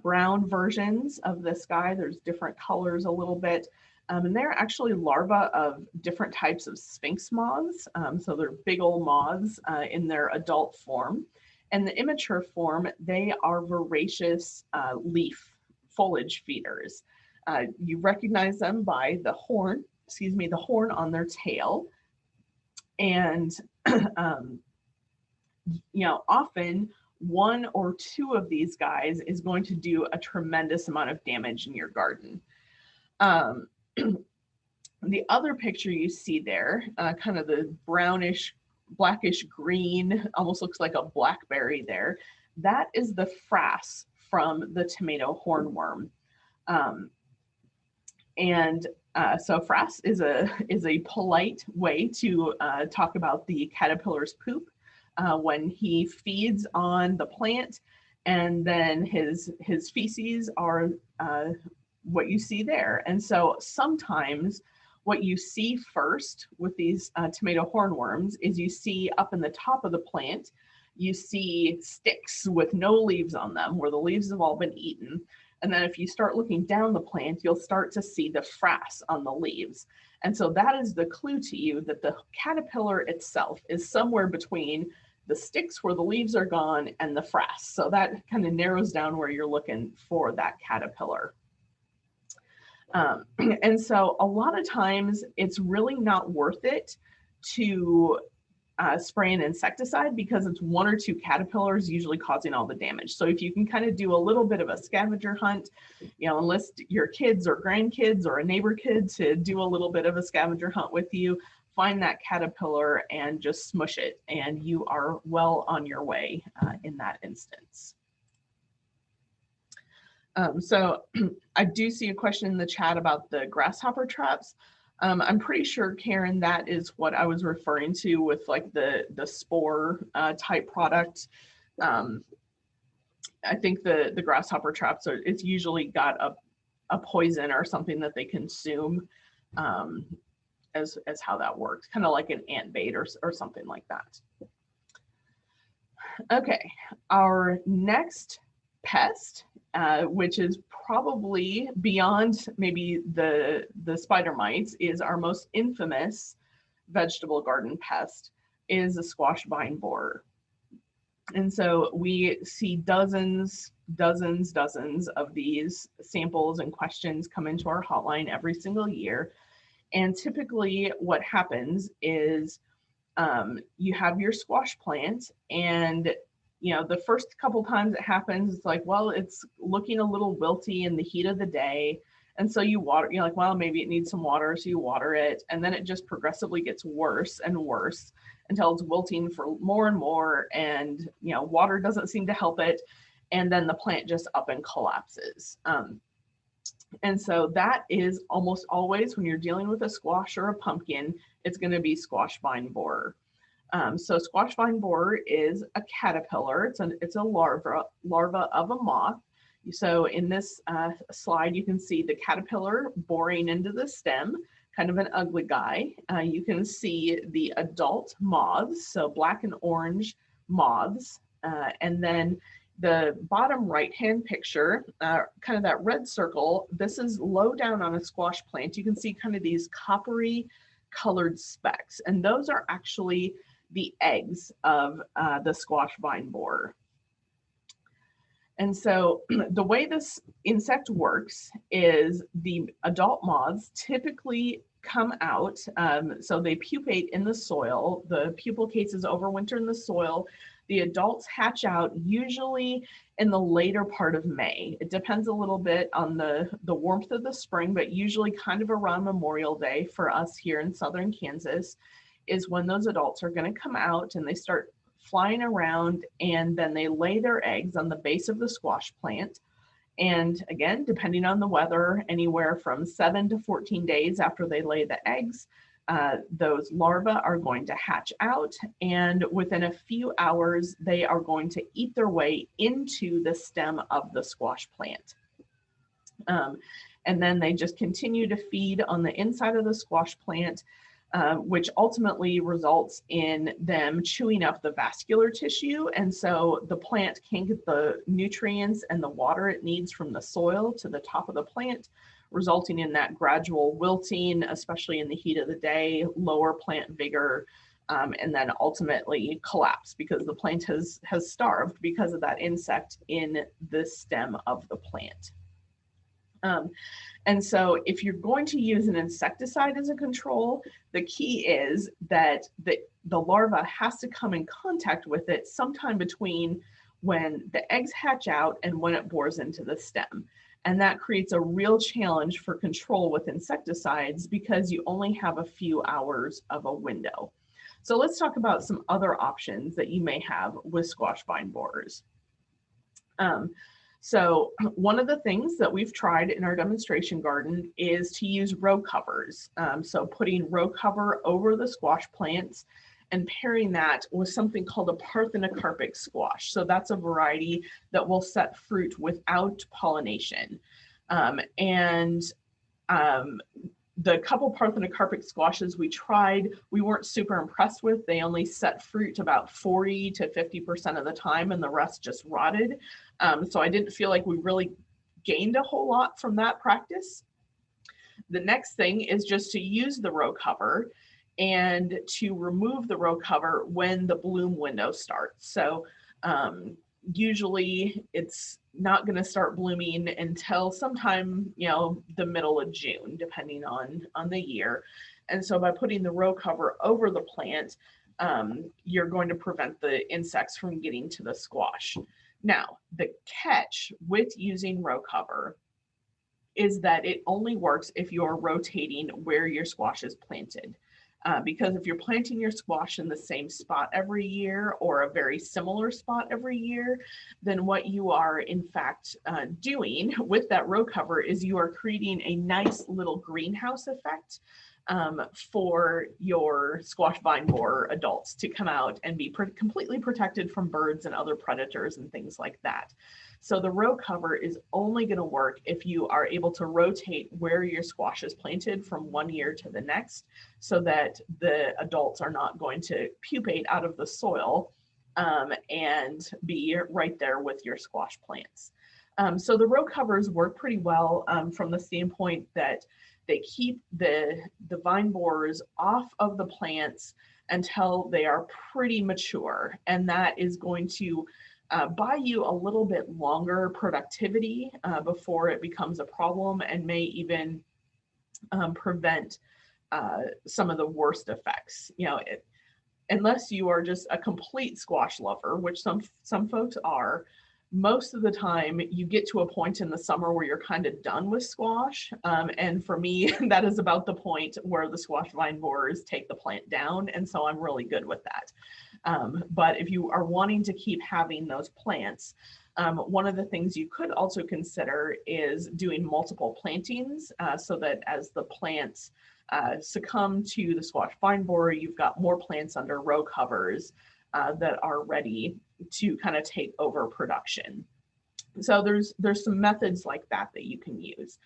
Speaker 1: brown versions of this guy. There's different colors a little bit. And they're actually larvae of different types of sphinx moths. So they're big old moths in their adult form. And the immature form, they are voracious leaf foliage feeders. You recognize them by the horn on their tail. And, often 1 or 2 of these guys is going to do a tremendous amount of damage in your garden. The other picture you see there, kind of the brownish, blackish green, almost looks like a blackberry there. That is the frass from the tomato hornworm. So frass is a polite way to talk about the caterpillar's poop when he feeds on the plant, and then his feces are what you see there. And so sometimes what you see first with these tomato hornworms is you see up in the top of the plant, you see sticks with no leaves on them, where the leaves have all been eaten. And then if you start looking down the plant, you'll start to see the frass on the leaves. And so that is the clue to you that the caterpillar itself is somewhere between the sticks where the leaves are gone and the frass. So that kind of narrows down where you're looking for that caterpillar. And so a lot of times it's really not worth it to spray an insecticide, because it's 1 or 2 caterpillars usually causing all the damage. So if you can kind of do a little bit of a scavenger hunt, enlist your kids or grandkids or a neighbor kid to do a little bit of a scavenger hunt with you, find that caterpillar and just smush it, and you are well on your way in that instance. So I do see a question in the chat about the grasshopper traps. I'm pretty sure, Karen, that is what I was referring to with like the spore type product. I think the grasshopper traps it's usually got a poison or something that they consume as how that works, kind of like an ant bait or something like that. Okay, our next pest which is probably beyond maybe the spider mites, is our most infamous vegetable garden pest, is a squash vine borer. And so we see dozens of these samples and questions come into our hotline every single year. And typically what happens is you have your squash plant, and the first couple times it happens, it's like, well, it's looking a little wilty in the heat of the day. And so you water, you're like, well, maybe it needs some water. So you water it. And then it just progressively gets worse and worse until it's wilting for more and more. And, water doesn't seem to help it. And then the plant just up and collapses. And so that is almost always when you're dealing with a squash or a pumpkin, it's going to be squash vine borer. So squash vine borer is a caterpillar. It's a larva of a moth. So in this slide, you can see the caterpillar boring into the stem, kind of an ugly guy. You can see the adult moths, so black and orange moths. And then the bottom right-hand picture, kind of that red circle, this is low down on a squash plant. You can see kind of these coppery colored specks, and those are actually the eggs of the squash vine borer. And so the way this insect works is the adult moths typically come out, so they pupate in the soil. The pupal cases overwinter in the soil. The adults hatch out usually in the later part of May. It depends a little bit on the warmth of the spring, but usually kind of around Memorial Day for us here in southern Kansas is when those adults are going to come out, and they start flying around, and then they lay their eggs on the base of the squash plant. And again, depending on the weather, anywhere from 7 to 14 days after they lay the eggs, those larvae are going to hatch out, and within a few hours, they are going to eat their way into the stem of the squash plant. And then they just continue to feed on the inside of the squash plant, which ultimately results in them chewing up the vascular tissue. And so the plant can't get the nutrients and the water it needs from the soil to the top of the plant, resulting in that gradual wilting, especially in the heat of the day, lower plant vigor, and then ultimately collapse because the plant has starved because of that insect in the stem of the plant. And so if you're going to use an insecticide as a control, the key is that the larva has to come in contact with it sometime between when the eggs hatch out and when it bores into the stem. And that creates a real challenge for control with insecticides because you only have a few hours of a window. So let's talk about some other options that you may have with squash vine borers. So one of the things that we've tried in our demonstration garden is to use row covers. So putting row cover over the squash plants and pairing that with something called a parthenocarpic squash. So that's a variety that will set fruit without pollination. The couple parthenocarpic squashes we tried, we weren't super impressed with. They only set fruit about 40 to 50% of the time, and the rest just rotted. So I didn't feel like we really gained a whole lot from that practice. The next thing is just to use the row cover and to remove the row cover when the bloom window starts. So usually it's not going to start blooming until sometime, the middle of June, depending on the year. And so by putting the row cover over the plant, you're going to prevent the insects from getting to the squash. Now, the catch with using row cover is that it only works if you're rotating where your squash is planted. Because if you're planting your squash in the same spot every year or a very similar spot every year, then what you are in fact doing with that row cover is you are creating a nice little greenhouse effect for your squash vine borer adults to come out and be completely protected from birds and other predators and things like that. So the row cover is only going to work if you are able to rotate where your squash is planted from one year to the next, so that the adults are not going to pupate out of the soil and be right there with your squash plants. So the row covers work pretty well from the standpoint that they keep the vine borers off of the plants until they are pretty mature. And that is going to buy you a little bit longer productivity before it becomes a problem, and may even prevent some of the worst effects. Unless you are just a complete squash lover, which some folks are, most of the time you get to a point in the summer where you're kind of done with squash. And for me, that is about the point where the squash vine borers take the plant down. And so I'm really good with that. But if you are wanting to keep having those plants, one of the things you could also consider is doing multiple plantings so that as the plants succumb to the squash vine borer, you've got more plants under row covers that are ready to kind of take over production. So there's some methods like that you can use.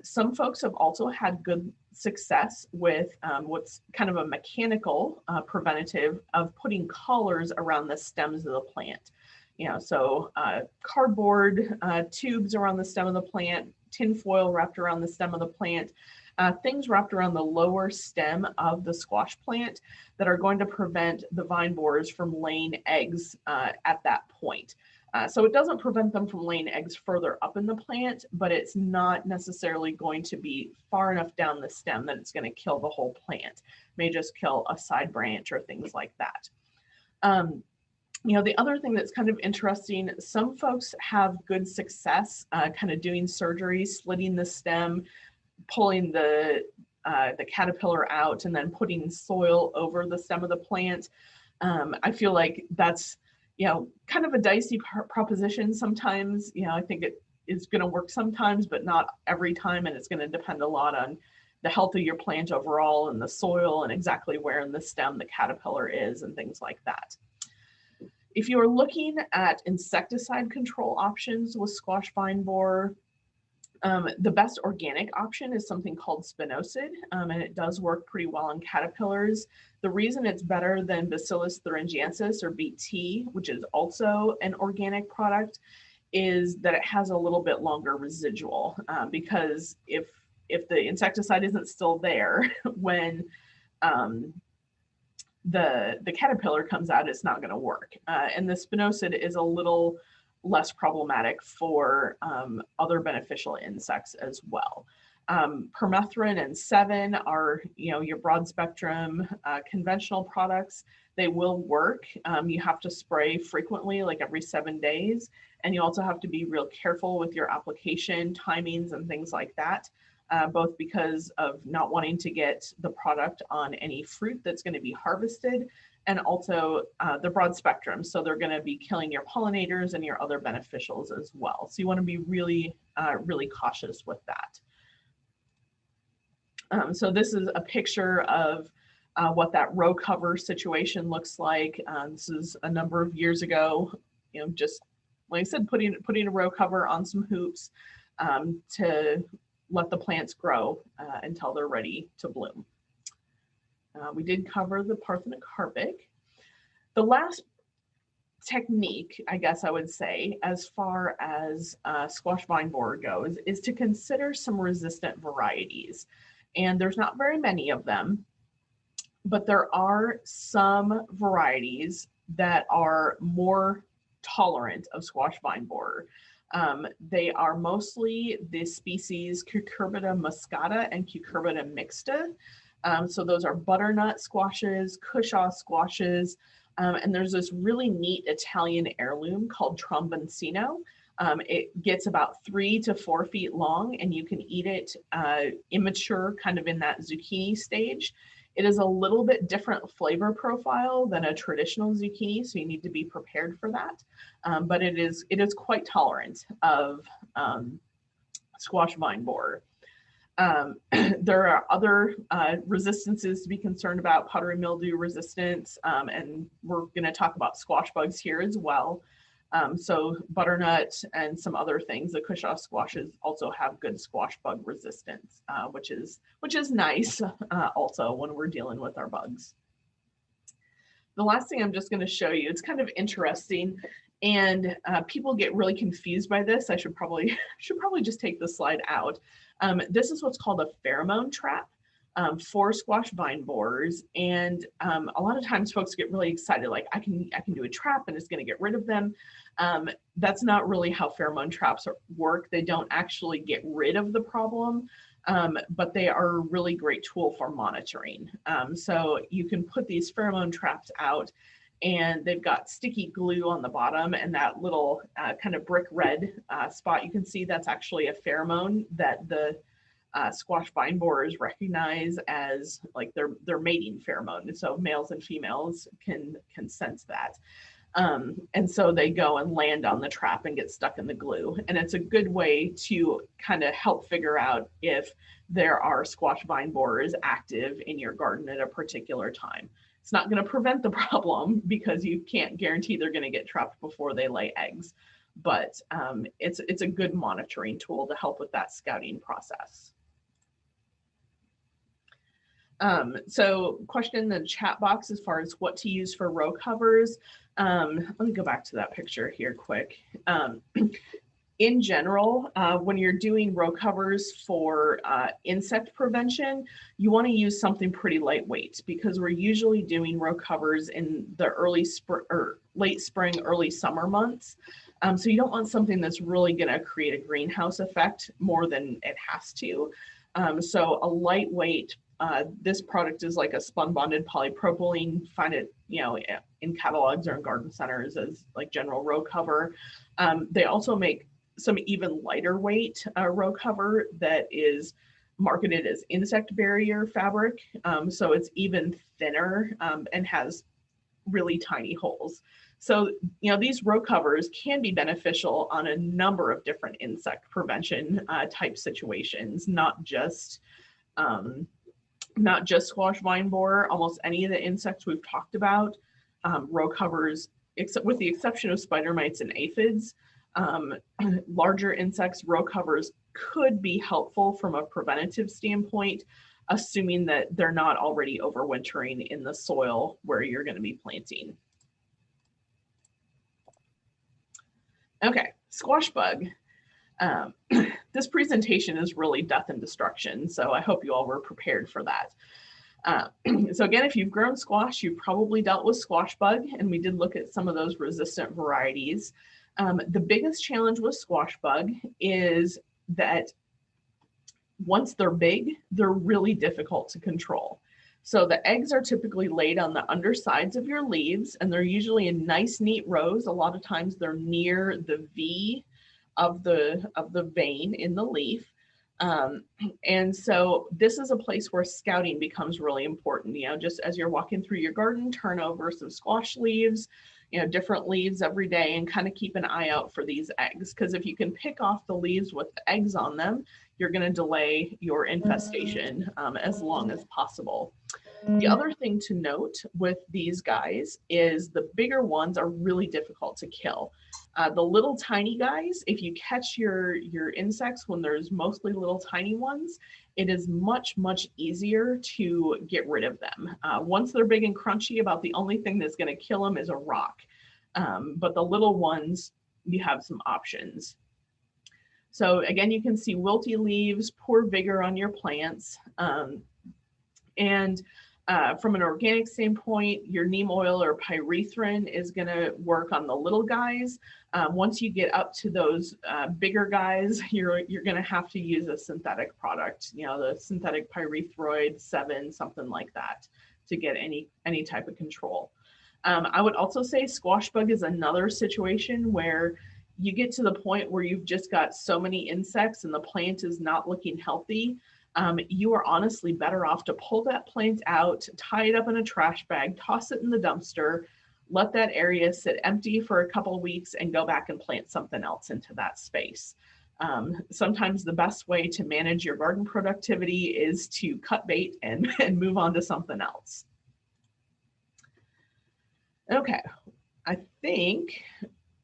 Speaker 1: Some folks have also had good success with what's kind of a mechanical preventative of putting collars around the stems of the plant. So cardboard tubes around the stem of the plant, tin foil wrapped around the stem of the plant, things wrapped around the lower stem of the squash plant that are going to prevent the vine borers from laying eggs at that point. So it doesn't prevent them from laying eggs further up in the plant, but it's not necessarily going to be far enough down the stem that it's going to kill the whole plant. It may just kill a side branch or things like that. The other thing that's kind of interesting, some folks have good success kind of doing surgery, slitting the stem, pulling the caterpillar out, and then putting soil over the stem of the plant. I feel like that's, kind of a dicey proposition sometimes. I think it is going to work sometimes, but not every time. And it's going to depend a lot on the health of your plant overall and the soil and exactly where in the stem the caterpillar is and things like that. If you are looking at insecticide control options with squash vine borer, the best organic option is something called spinosad, and it does work pretty well on caterpillars. The reason it's better than Bacillus thuringiensis or BT, which is also an organic product, is that it has a little bit longer residual, because if the insecticide isn't still there when the caterpillar comes out, it's not going to work. And the spinosad is a little less problematic for other beneficial insects as well. Permethrin and 7 are, your broad spectrum conventional products. They will work. You have to spray frequently, like every 7 days. And you also have to be real careful with your application timings and things like that, both because of not wanting to get the product on any fruit that's going to be harvested, and also the broad spectrum. So they're going to be killing your pollinators and your other beneficials as well. So you want to be really, really cautious with that. So this is a picture of what that row cover situation looks like. This is a number of years ago, just like I said, putting a row cover on some hoops to let the plants grow until they're ready to bloom. We did cover the parthenocarpic. The last technique, I guess I would say, as far as squash vine borer goes, is to consider some resistant varieties. And there's not very many of them, but there are some varieties that are more tolerant of squash vine borer. They are mostly the species Cucurbita muscata and Cucurbita mixta. So those are butternut squashes, cushaw squashes, and there's this really neat Italian heirloom called tromboncino. It gets about 3 to 4 feet long, and you can eat it immature, kind of in that zucchini stage. It is a little bit different flavor profile than a traditional zucchini, so you need to be prepared for that. But it is quite tolerant of squash vine borer. There are other resistances to be concerned about, powdery mildew resistance, and we're going to talk about squash bugs here as well. So butternut and some other things. The cushaw squashes also have good squash bug resistance, which is nice also when we're dealing with our bugs. The last thing I'm just going to show you, it's kind of interesting, And people get really confused by this. I should probably just take this slide out. This is what's called a pheromone trap for squash vine borers. And a lot of times folks get really excited, like I can do a trap and it's going to get rid of them. That's not really how pheromone traps work. They don't actually get rid of the problem, but they are a really great tool for monitoring. So you can put these pheromone traps out, and they've got sticky glue on the bottom, and that little kind of brick red spot you can see, that's actually a pheromone that the squash vine borers recognize as like their mating pheromone. And so males and females can sense that. And so they go and land on the trap and get stuck in the glue. And it's a good way to kind of help figure out if there are squash vine borers active in your garden at a particular time. It's not going to prevent the problem because you can't guarantee they're going to get trapped before they lay eggs, but it's a good monitoring tool to help with that scouting process. So question in the chat box as far as what to use for row covers. Let me go back to that picture here quick. In general, when you're doing row covers for insect prevention, you want to use something pretty lightweight because we're usually doing row covers in the early spring or late spring, early summer months. So you don't want something that's really going to create a greenhouse effect more than it has to. So a lightweight, this product is like a spun bonded polypropylene. Find it, in catalogs or in garden centers as like general row cover. They also make some even lighter weight row cover that is marketed as insect barrier fabric. So it's even thinner and has really tiny holes. So, these row covers can be beneficial on a number of different insect prevention type situations, not just squash vine borer. Almost any of the insects we've talked about, row covers, except with the exception of spider mites and aphids, larger insects, row covers could be helpful from a preventative standpoint, assuming that they're not already overwintering in the soil where you're going to be planting. Okay, squash bug. This presentation is really death and destruction, so I hope you all were prepared for that. So again, if you've grown squash, you've probably dealt with squash bug, and we did look at some of those resistant varieties. The biggest challenge with squash bug is that once they're big, they're really difficult to control. So the eggs are typically laid on the undersides of your leaves, and they're usually in nice, neat rows. A lot of times they're near the V of the vein in the leaf. And so this is a place where scouting becomes really important. Just as you're walking through your garden, turn over some squash leaves, different leaves every day, and kind of keep an eye out for these eggs. Because if you can pick off the leaves with the eggs on them, you're going to delay your infestation as long as possible. The other thing to note with these guys is the bigger ones are really difficult to kill. The little tiny guys, if you catch your insects when there's mostly little tiny ones, it is much, much easier to get rid of them. Once they're big and crunchy, about the only thing that's going to kill them is a rock. But the little ones, you have some options. So again, you can see wilty leaves, poor vigor on your plants. And from an organic standpoint, your neem oil or pyrethrin is going to work on the little guys. Once you get up to those bigger guys, you're going to have to use a synthetic product, the synthetic pyrethroid 7, something like that, to get any type of control. I would also say squash bug is another situation where you get to the point where you've just got so many insects and the plant is not looking healthy. You are honestly better off to pull that plant out, tie it up in a trash bag, toss it in the dumpster, let that area sit empty for a couple of weeks, and go back and plant something else into that space. Sometimes the best way to manage your garden productivity is to cut bait and move on to something else. Okay, I think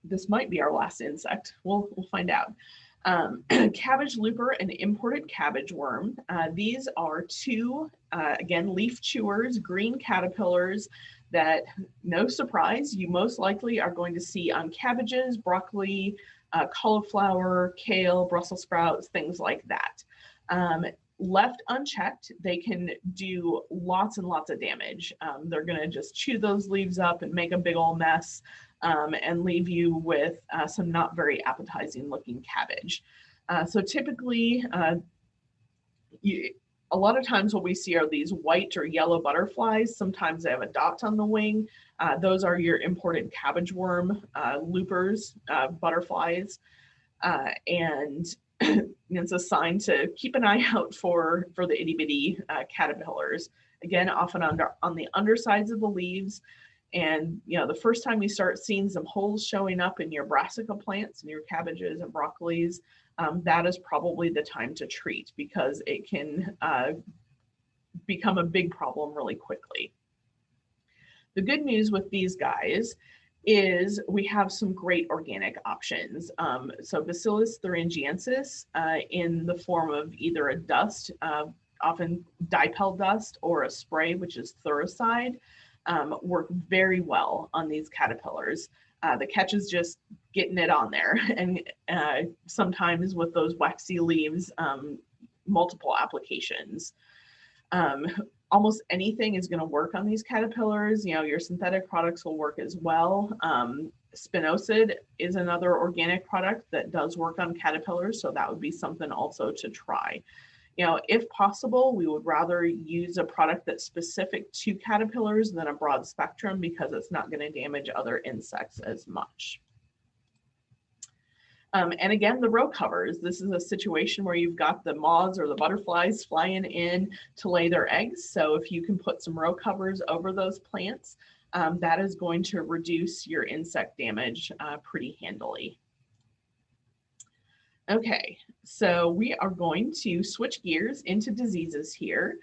Speaker 1: this might be our last insect. We'll find out. Cabbage looper and imported cabbage worm. These are two, again, leaf chewers, green caterpillars that, no surprise, you most likely are going to see on cabbages, broccoli, cauliflower, kale, Brussels sprouts, things like that. Left unchecked, they can do lots and lots of damage. They're going to just chew those leaves up and make a big old mess, and leave you with some not very appetizing looking cabbage. So typically, a lot of times what we see are these white or yellow butterflies. Sometimes they have a dot on the wing. Those are your imported cabbage worm, loopers, butterflies. And it's a sign to keep an eye out for the itty bitty caterpillars. Again, often on the undersides of the leaves. And the first time you start seeing some holes showing up in your brassica plants and your cabbages and broccolis, that is probably the time to treat, because it can become a big problem really quickly. The good news with these guys is we have some great organic options. So Bacillus thuringiensis in the form of either a dust, often dipel dust, or a spray, which is thuricide, work very well on these caterpillars. The catch is just getting it on there. And sometimes with those waxy leaves, multiple applications. Almost anything is going to work on these caterpillars. Your synthetic products will work as well. Spinosad is another organic product that does work on caterpillars, so that would be something also to try. If possible, we would rather use a product that's specific to caterpillars than a broad spectrum, because it's not going to damage other insects as much. And again, the row covers. This is a situation where you've got the moths or the butterflies flying in to lay their eggs. So if you can put some row covers over those plants, that is going to reduce your insect damage pretty handily. Okay, so we are going to switch gears into diseases here.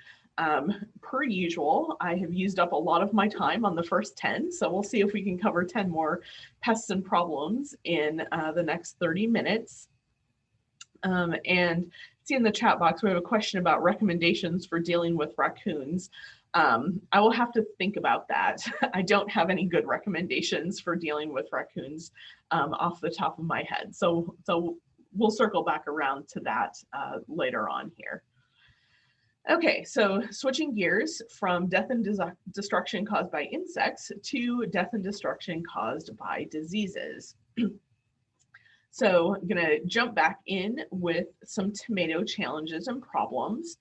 Speaker 1: Per usual, I have used up a lot of my time on the first 10, so we'll see if we can cover 10 more pests and problems in the next 30 minutes. And see in the chat box, we have a question about recommendations for dealing with raccoons. I will have to think about that. I don't have any good recommendations for dealing with raccoons off the top of my head. So we'll circle back around to that later on here. Okay, so switching gears from death and destruction caused by insects to death and destruction caused by diseases. So I'm gonna jump back in with some tomato challenges and problems.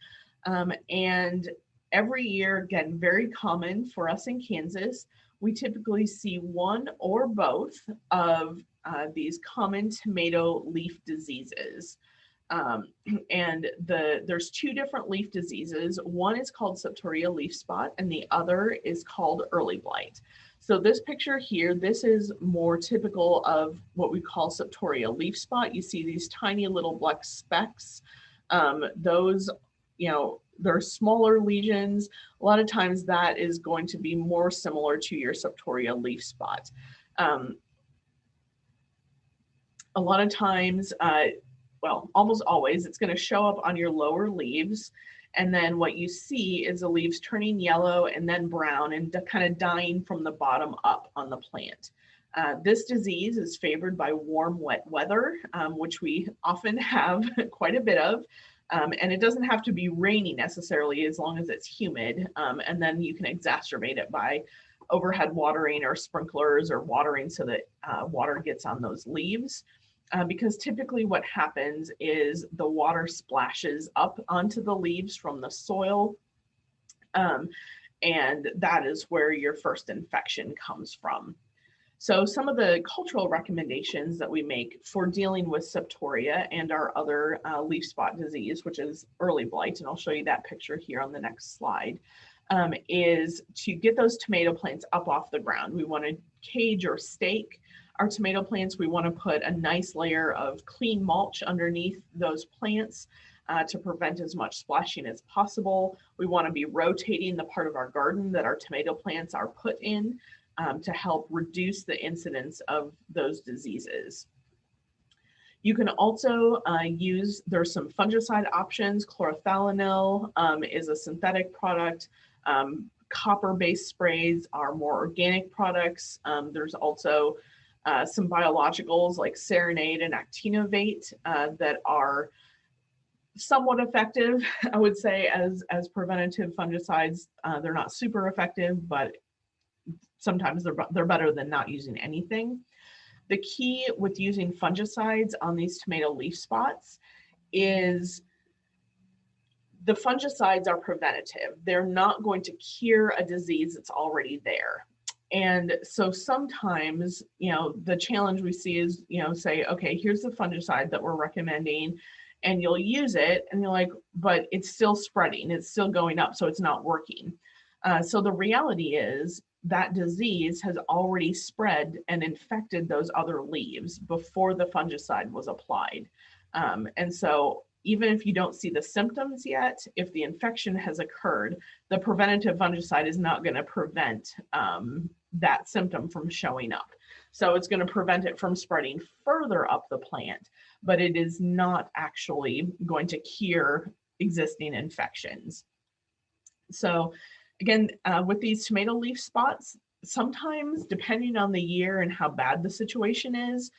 Speaker 1: And every year, again, very common for us in Kansas, we typically see one or both of these common tomato leaf diseases. And there's two different leaf diseases. One is called septoria leaf spot, and the other is called early blight. So this picture here, this is more typical of what we call septoria leaf spot. You see these tiny little black specks. Those, they're smaller lesions. A lot of times that is going to be more similar to your septoria leaf spot. A lot of times, well, almost always, it's going to show up on your lower leaves. And then what you see is the leaves turning yellow and then brown and kind of dying from the bottom up on the plant. This disease is favored by warm, wet weather, which we often have quite a bit of. And it doesn't have to be rainy necessarily, as long as it's humid. And then you can exacerbate it by overhead watering or sprinklers or watering so that water gets on those leaves. Because typically what happens is the water splashes up onto the leaves from the soil. And that is where your first infection comes from. So some of the cultural recommendations that we make for dealing with septoria and our other leaf spot disease, which is early blight, and I'll show you that picture here on the next slide, is to get those tomato plants up off the ground. We want to cage or stake our tomato plants. We want to put a nice layer of clean mulch underneath those plants to prevent as much splashing as possible. We want to be rotating the part of our garden that our tomato plants are put in to help reduce the incidence of those diseases. You can also there's some fungicide options. Chlorothalonil is a synthetic product. copper-based sprays are more organic products. There's also some biologicals like Serenade and Actinovate that are somewhat effective, I would say, as preventative fungicides. They're not super effective, but sometimes they're better than not using anything. The key with using fungicides on these tomato leaf spots is the fungicides are preventative. They're not going to cure a disease that's already there. And so sometimes, the challenge we see is, say, okay, here's the fungicide that we're recommending, and you'll use it, and you're like, but it's still spreading, it's still going up, so it's not working. So the reality is that disease has already spread and infected those other leaves before the fungicide was applied. And so even if you don't see the symptoms yet, if the infection has occurred, the preventative fungicide is not going to prevent that symptom from showing up. So it's going to prevent it from spreading further up the plant, but it is not actually going to cure existing infections. So again, with these tomato leaf spots, sometimes depending on the year and how bad the situation is,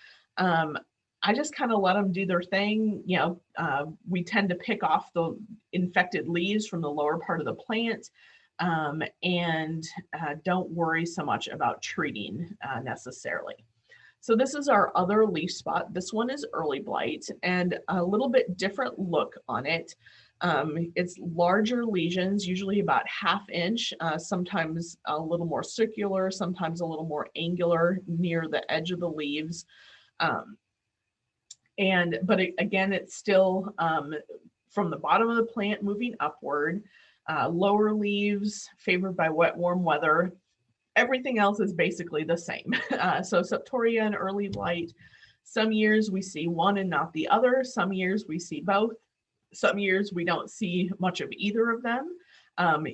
Speaker 1: I just kind of let them do their thing. We tend to pick off the infected leaves from the lower part of the plant, and don't worry so much about treating necessarily. So this is our other leaf spot. This one is early blight, and a little bit different look on it. It's larger lesions, usually about 1/2 inch, sometimes a little more circular, sometimes a little more angular near the edge of the leaves. But again, it's still from the bottom of the plant moving upward. Lower leaves favored by wet, warm weather. Everything else is basically the same. So septoria and early blight. Some years we see one and not the other. Some years we see both. Some years we don't see much of either of them.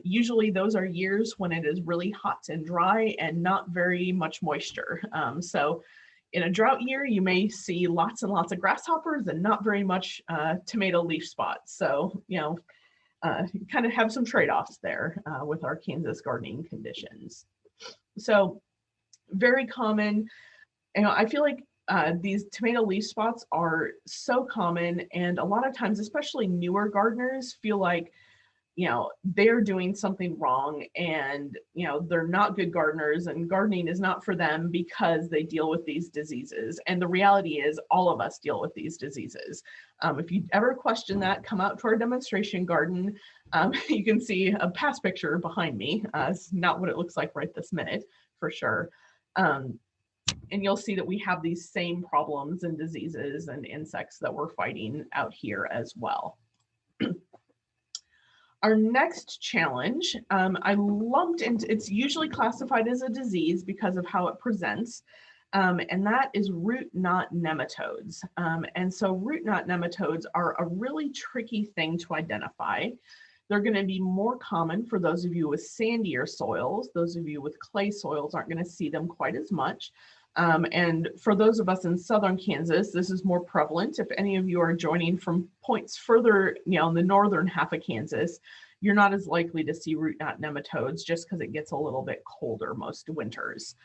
Speaker 1: Usually those are years when it is really hot and dry and not very much moisture. So in a drought year, you may see lots and lots of grasshoppers and not very much tomato leaf spots. So, kind of have some trade-offs there with our Kansas gardening conditions. So very common. I feel like these tomato leaf spots are so common, and a lot of times, especially newer gardeners, feel like they're doing something wrong, and they're not good gardeners, and gardening is not for them because they deal with these diseases. And the reality is all of us deal with these diseases. If you ever question that, come out to our demonstration garden. You can see a past picture behind me. It's not what it looks like right this minute, for sure. And you'll see that we have these same problems and diseases and insects that we're fighting out here as well. Our next challenge, I lumped into, it's usually classified as a disease because of how it presents, and that is root knot nematodes. And so root knot nematodes are a really tricky thing to identify. They're going to be more common for those of you with sandier soils. Those of you with clay soils aren't going to see them quite as much. And for those of us in southern Kansas, this is more prevalent. If any of you are joining from points further, in the northern half of Kansas, you're not as likely to see root knot nematodes just because it gets a little bit colder most winters.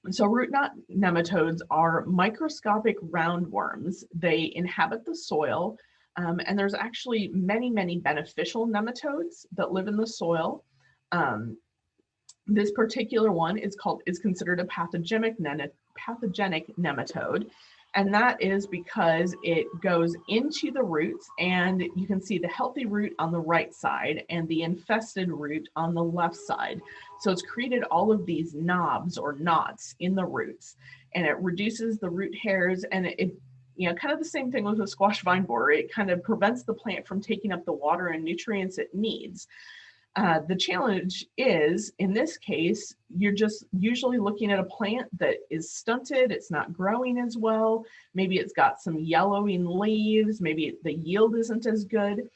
Speaker 1: So root knot nematodes are microscopic roundworms. They inhabit the soil, and there's actually many, many beneficial nematodes that live in the soil. This particular one is considered a pathogenic nematode, and that is because it goes into the roots, and you can see the healthy root on the right side and the infested root on the left side. So it's created all of these knobs or knots in the roots, and it reduces the root hairs, and it kind of the same thing with a squash vine borer. It kind of prevents the plant from taking up the water and nutrients it needs. The challenge is, in this case, you're just usually looking at a plant that is stunted, it's not growing as well, maybe it's got some yellowing leaves, maybe the yield isn't as good,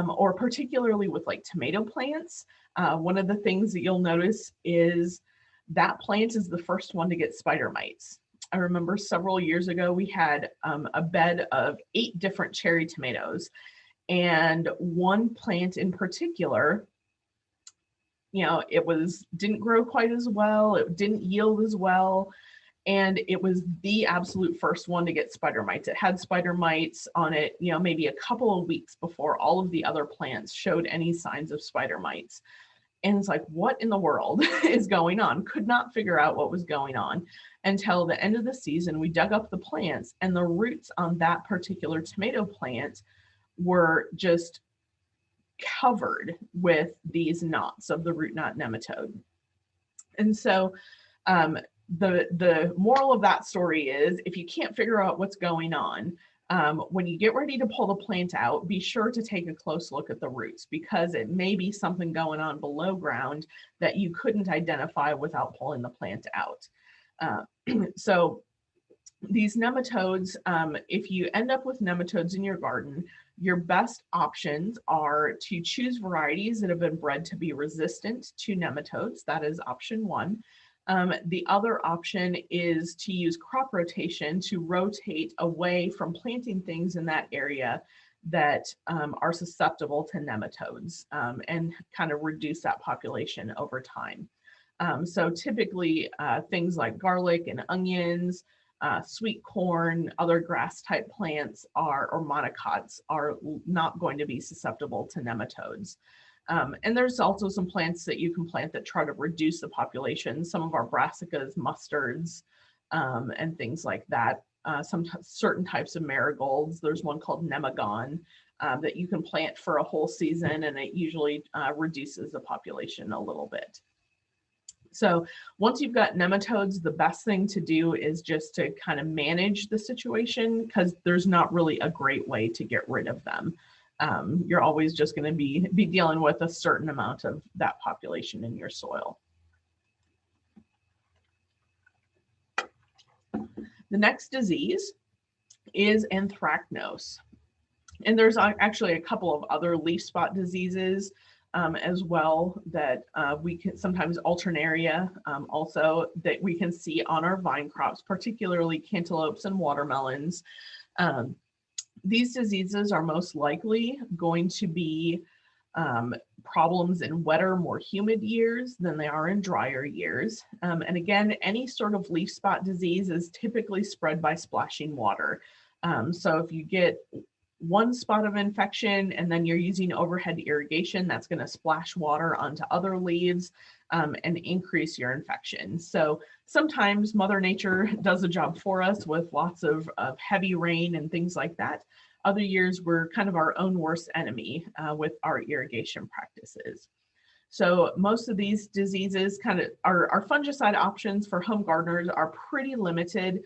Speaker 1: or particularly with like tomato plants, one of the things that you'll notice is that plant is the first one to get spider mites. I remember several years ago, we had a bed of 8 different cherry tomatoes, and one plant in particular it didn't grow quite as well. It didn't yield as well. And it was the absolute first one to get spider mites. It had spider mites on it, maybe a couple of weeks before all of the other plants showed any signs of spider mites. And it's like, what in the world is going on? Could not figure out what was going on until the end of the season. We dug up the plants, and the roots on that particular tomato plant were just covered with these knots of the root knot nematode. And so the moral of that story is, if you can't figure out what's going on, when you get ready to pull the plant out, be sure to take a close look at the roots, because it may be something going on below ground that you couldn't identify without pulling the plant out. So these nematodes, if you end up with nematodes in your garden, your best options are to choose varieties that have been bred to be resistant to nematodes. That is option one. The other option is to use crop rotation to rotate away from planting things in that area that are susceptible to nematodes, and kind of reduce that population over time. So typically things like garlic and onions, sweet corn, other grass type plants or monocots are not going to be susceptible to nematodes. And there's also some plants that you can plant that try to reduce the population. Some of our brassicas, mustards, and things like that. Certain types of marigolds. There's one called nemagon that you can plant for a whole season, and it usually reduces the population a little bit. So once you've got nematodes, the best thing to do is just to kind of manage the situation, because there's not really a great way to get rid of them. You're always just going to be dealing with a certain amount of that population in your soil. The next disease is anthracnose. And there's actually a couple of other leaf spot diseases as well that we can sometimes alternaria also that we can see on our vine crops, particularly cantaloupes and watermelons. These diseases are most likely going to be problems in wetter, more humid years than they are in drier years. And again, any sort of leaf spot disease is typically spread by splashing water. So if you get one spot of infection and then you're using overhead irrigation, that's going to splash water onto other leaves and increase your infection. So sometimes Mother Nature does a job for us with lots of heavy rain and things like that. Other years, we're kind of our own worst enemy with our irrigation practices. So most of these diseases our fungicide options for home gardeners are pretty limited.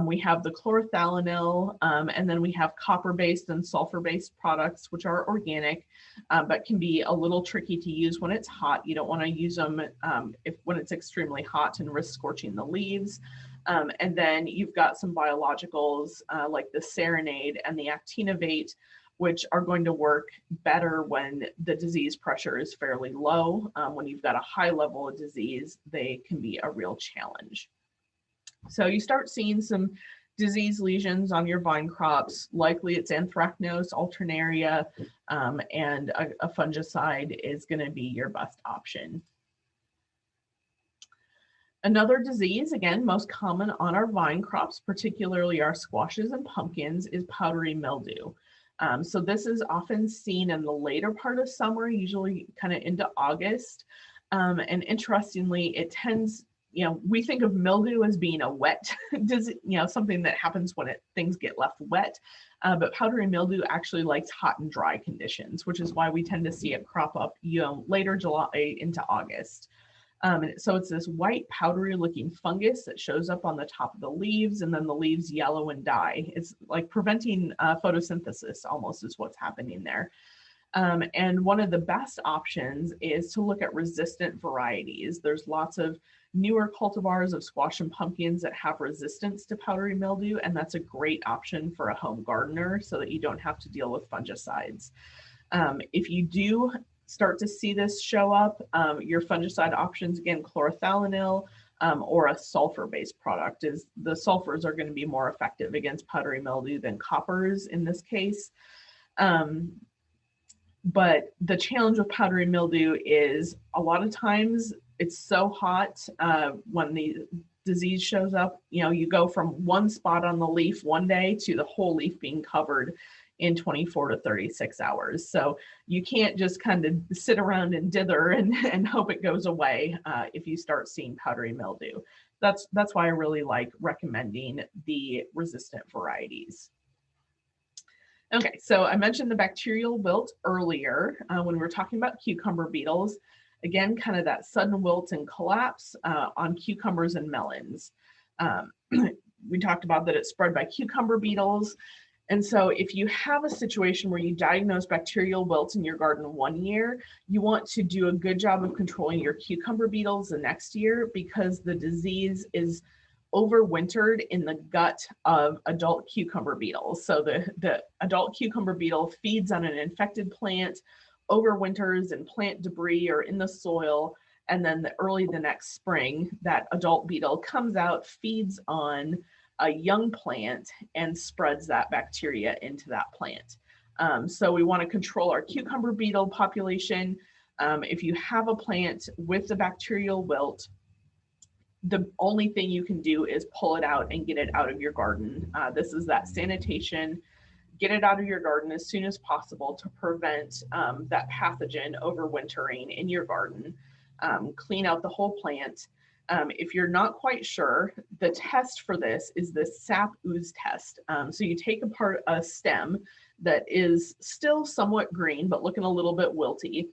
Speaker 1: We have the chlorothalonil, and then we have copper-based and sulfur-based products, which are organic, but can be a little tricky to use when it's hot. You don't want to use them when it's extremely hot and risk scorching the leaves. And then you've got some biologicals like the Serenade and the actinovate, which are going to work better when the disease pressure is fairly low. When you've got a high level of disease, they can be a real challenge. So you start seeing some disease lesions on your vine crops. Likely it's anthracnose, alternaria, and a fungicide is going to be your best option. Another disease, again, most common on our vine crops, particularly our squashes and pumpkins, is powdery mildew. So this is often seen in the later part of summer, usually kind of into August. And interestingly, it tends, we think of mildew as being a wet disease, something that happens when things get left wet. But powdery mildew actually likes hot and dry conditions, which is why we tend to see it crop up, later July into August. So it's this white powdery looking fungus that shows up on the top of the leaves, and then the leaves yellow and die. It's like preventing photosynthesis almost is what's happening there. And one of the best options is to look at resistant varieties. There's lots of newer cultivars of squash and pumpkins that have resistance to powdery mildew, and that's a great option for a home gardener so that you don't have to deal with fungicides. If you do start to see this show up, your fungicide options, again, chlorothalonil or a sulfur-based product. The sulfurs are going to be more effective against powdery mildew than coppers in this case. But the challenge with powdery mildew is a lot of times it's so hot when the disease shows up, you go from one spot on the leaf one day to the whole leaf being covered in 24 to 36 hours. So you can't just kind of sit around and dither and hope it goes away if you start seeing powdery mildew. That's why I really like recommending the resistant varieties. Okay, so I mentioned the bacterial wilt earlier when we were talking about cucumber beetles. Again, kind of that sudden wilt and collapse on cucumbers and melons. We talked about that it's spread by cucumber beetles. And so if you have a situation where you diagnose bacterial wilt in your garden one year, you want to do a good job of controlling your cucumber beetles the next year, because the disease is overwintered in the gut of adult cucumber beetles. So the adult cucumber beetle feeds on an infected plant, overwinters in plant debris or in the soil, and then early the next spring, that adult beetle comes out, feeds on a young plant, and spreads that bacteria into that plant. So we want to control our cucumber beetle population. If you have a plant with the bacterial wilt, the only thing you can do is pull it out and get it out of your garden. This is that sanitation. Get it out of your garden as soon as possible to prevent that pathogen overwintering in your garden. Clean out the whole plant. If you're not quite sure, the test for this is the sap ooze test. So you take apart a stem that is still somewhat green, but looking a little bit wilty,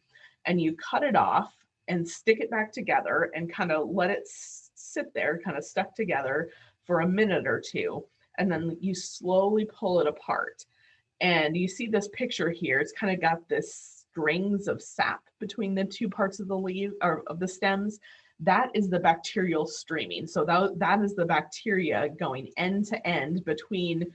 Speaker 1: and you cut it off and stick it back together and kind of let it sit there, kind of stuck together for a minute or two. And then you slowly pull it apart. And you see this picture here, it's kind of got this strings of sap between the two parts of the leaf or of the stems. That is the bacterial streaming. So that is the bacteria going end to end between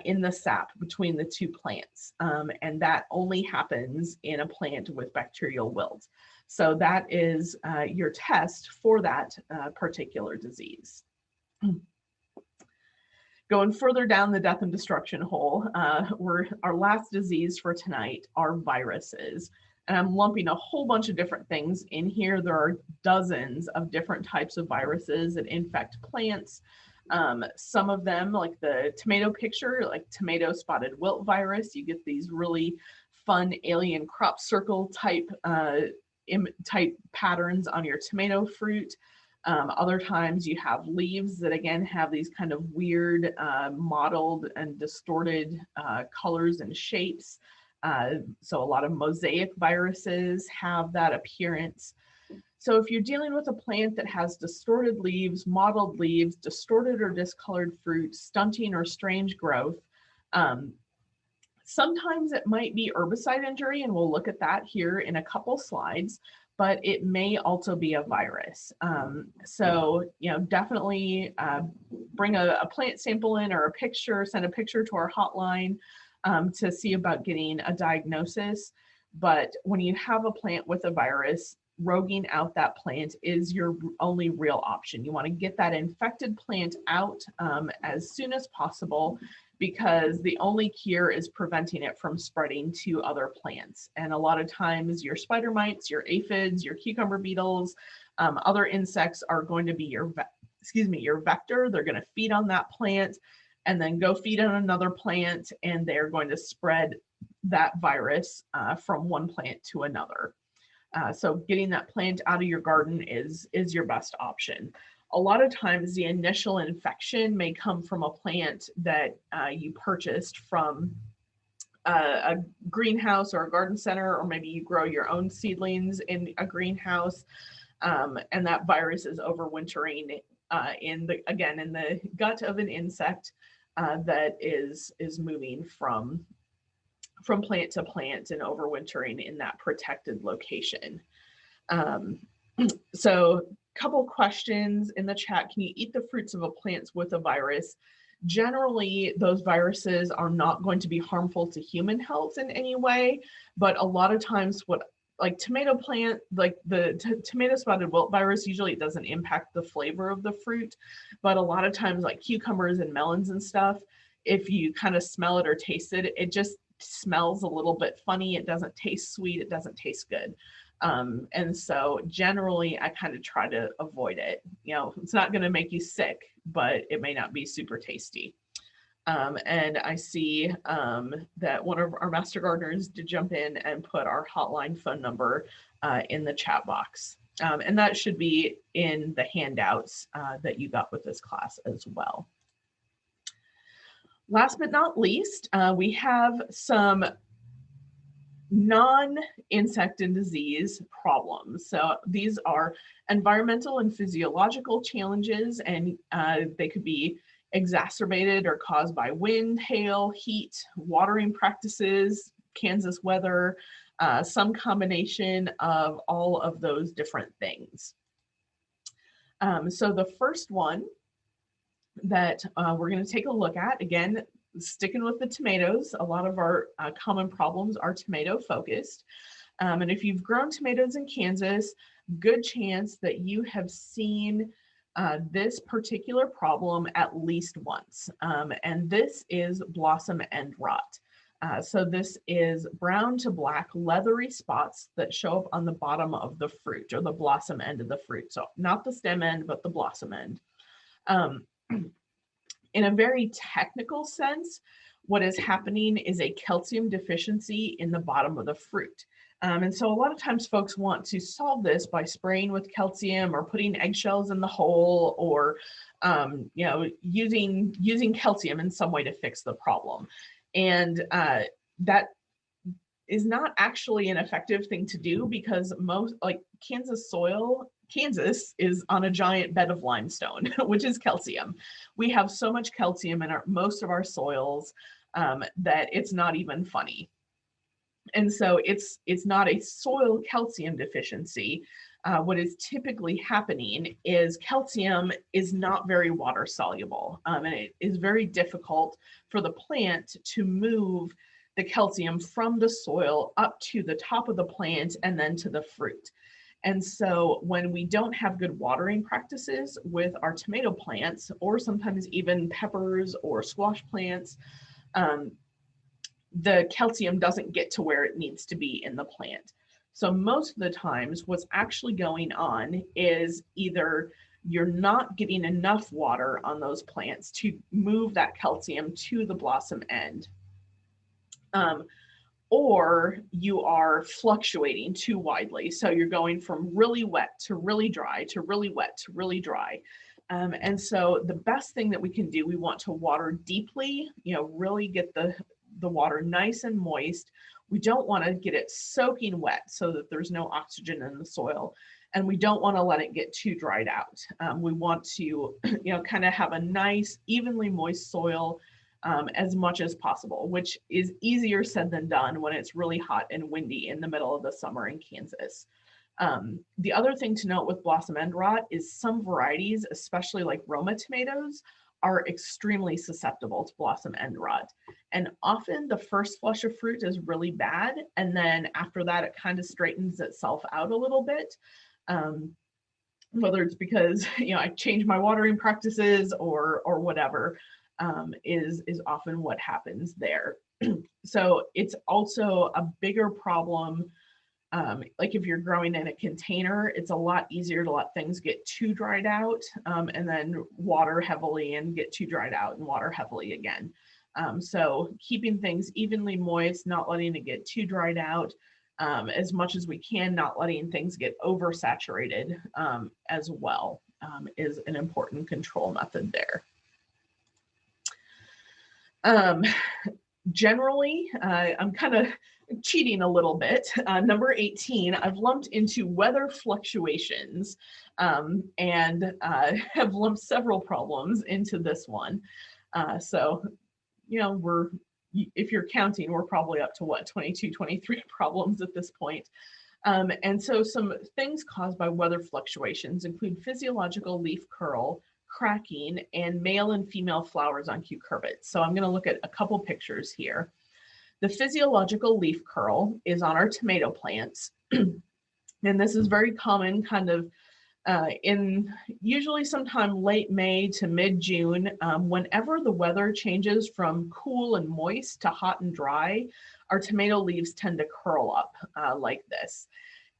Speaker 1: in the sap between the two plants. And that only happens in a plant with bacterial wilt. So that is your test for that particular disease. Going further down the death and destruction hole, our last disease for tonight are viruses. And I'm lumping a whole bunch of different things in here. There are dozens of different types of viruses that infect plants. Some of them, like the tomato picture, like tomato spotted wilt virus, you get these really fun alien crop circle type patterns on your tomato fruit. Other times you have leaves that again have these kind of weird mottled and distorted colors and shapes. So a lot of mosaic viruses have that appearance. So if you're dealing with a plant that has distorted leaves, mottled leaves, distorted or discolored fruit, stunting or strange growth, sometimes it might be herbicide injury, and we'll look at that here in a couple slides, but it may also be a virus. So, definitely bring a plant sample in or a picture, send a picture to our hotline to see about getting a diagnosis. But when you have a plant with a virus, roguing out that plant is your only real option. You want to get that infected plant out as soon as possible, because the only cure is preventing it from spreading to other plants. And a lot of times your spider mites, your aphids, your cucumber beetles, other insects are going to be your vector. They're going to feed on that plant and then go feed on another plant, and they're going to spread that virus from one plant to another. So getting that plant out of your garden is your best option. A lot of times the initial infection may come from a plant that you purchased from a greenhouse or a garden center, or maybe you grow your own seedlings in a greenhouse, and that virus is overwintering in the gut of an insect that is moving from plant to plant and overwintering in that protected location. So couple questions in the chat. Can you eat the fruits of a plant with a virus? Generally, those viruses are not going to be harmful to human health in any way, but a lot of times like tomato plant, like the tomato spotted wilt virus, usually it doesn't impact the flavor of the fruit, but a lot of times like cucumbers and melons and stuff, if you kind of smell it or taste it, smells a little bit funny. It doesn't taste sweet. It doesn't taste good. And so generally I kind of try to avoid it. You know, it's not going to make you sick, but it may not be super tasty. And I see that one of our master gardeners did jump in and put our hotline phone number in the chat box. And that should be in the handouts that you got with this class as well. Last but not least, we have some non-insect and disease problems. So these are environmental and physiological challenges, and they could be exacerbated or caused by wind, hail, heat, watering practices, Kansas weather, some combination of all of those different things. So the first one that we're going to take a look at, again, sticking with the tomatoes, a lot of our common problems are tomato focused. And if you've grown tomatoes in Kansas, good chance that you have seen this particular problem at least once. And this is blossom end rot. So this is brown to black leathery spots that show up on the bottom of the fruit, or the blossom end of the fruit. So not the stem end, but the blossom end. In a very technical sense, what is happening is a calcium deficiency in the bottom of the fruit. And so a lot of times folks want to solve this by spraying with calcium or putting eggshells in the hole, or you know, using calcium in some way to fix the problem. And that is not actually an effective thing to do, because most, like, Kansas soil, Kansas is on a giant bed of limestone, which is calcium. We have so much calcium in most of our soils that it's not even funny. And so it's not a soil calcium deficiency. What is typically happening is calcium is not very water soluble, and it is very difficult for the plant to move the calcium from the soil up to the top of the plant and then to the fruit. And so when we don't have good watering practices with our tomato plants, or sometimes even peppers or squash plants, the calcium doesn't get to where it needs to be in the plant. So most of the times what's actually going on is either you're not getting enough water on those plants to move that calcium to the blossom end, or you are fluctuating too widely. So you're going from really wet to really dry to really wet to really dry. And so the best thing that we can do, we want to water deeply, you know, really get the water nice and moist. We don't want to get it soaking wet so that there's no oxygen in the soil. And we don't want to let it get too dried out. We want to, you know, kind of have a nice, evenly moist soil as much as possible, which is easier said than done when it's really hot and windy in the middle of the summer in Kansas. The other thing to note with blossom end rot is some varieties, especially like Roma tomatoes, are extremely susceptible to blossom end rot. And often the first flush of fruit is really bad, and then after that it kind of straightens itself out a little bit. Whether it's because, you know, I changed my watering practices or whatever, is often what happens there. So it's also a bigger problem. Like if you're growing in a container, it's a lot easier to let things get too dried out, and then water heavily and get too dried out and water heavily again. So keeping things evenly moist, not letting it get too dried out, as much as we can, not letting things get oversaturated as well, is an important control method there. Generally, I'm kind of cheating a little bit. Number 18, I've lumped into weather fluctuations, and have lumped several problems into this one. So, you know, if you're counting, we're probably up to what, 22, 23 problems at this point. And so some things caused by weather fluctuations include physiological leaf curl, cracking, and male and female flowers on cucurbits. So I'm going to look at a couple pictures here. The physiological leaf curl is on our tomato plants. And this is very common kind of In usually sometime late May to mid-June, whenever the weather changes from cool and moist to hot and dry, our tomato leaves tend to curl up like this.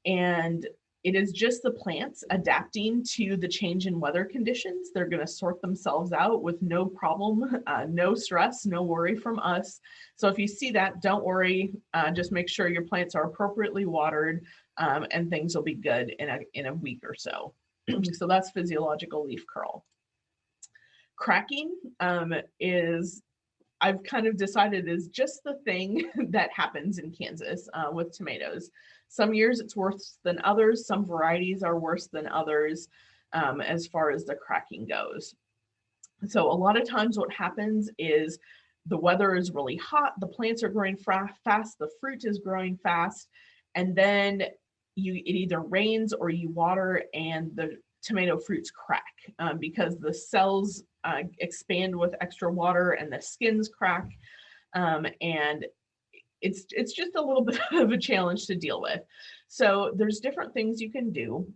Speaker 1: And it is just the plants adapting to the change in weather conditions. They're going to sort themselves out with no problem, no stress, no worry from us. So if you see that, don't worry. Just make sure your plants are appropriately watered, and things will be good in a week or so. So that's physiological leaf curl. Cracking is, I've kind of decided, is just the thing that happens in Kansas with tomatoes. Some years it's worse than others. Some varieties are worse than others as far as the cracking goes. So a lot of times what happens is the weather is really hot, the plants are growing fast, the fruit is growing fast, and then it either rains or you water and the tomato fruits crack because the cells expand with extra water and the skins crack. And it's just a little bit of a challenge to deal with. So there's different things you can do.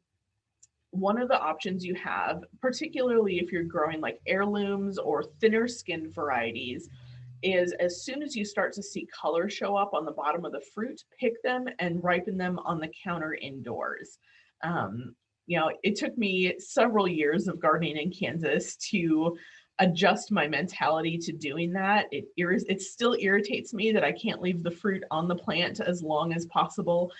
Speaker 1: One of the options you have, particularly if you're growing like heirlooms or thinner skinned varieties, is as soon as you start to see color show up on the bottom of the fruit, pick them and ripen them on the counter indoors. It took me several years of gardening in Kansas to adjust my mentality to doing that. It still irritates me that I can't leave the fruit on the plant as long as possible,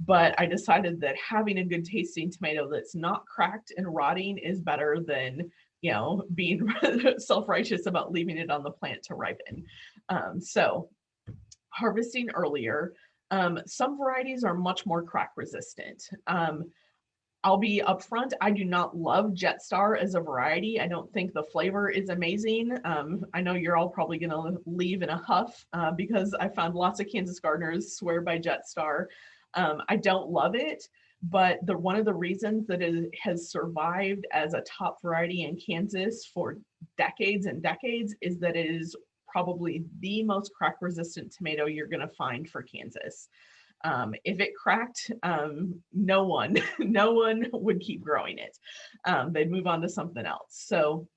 Speaker 1: but I decided that having a good tasting tomato that's not cracked and rotting is better than being self-righteous about leaving it on the plant to ripen. So harvesting earlier. Some varieties are much more crack resistant. I'll be upfront, I do not love Jetstar as a variety. I don't think the flavor is amazing. I know you're all probably gonna leave in a huff because I found lots of Kansas gardeners swear by Jetstar. I don't love it, but one of the reasons that it has survived as a top variety in Kansas for decades and decades is that it is probably the most crack resistant tomato you're gonna find for Kansas. If it cracked, no one would keep growing it. They'd move on to something else. So,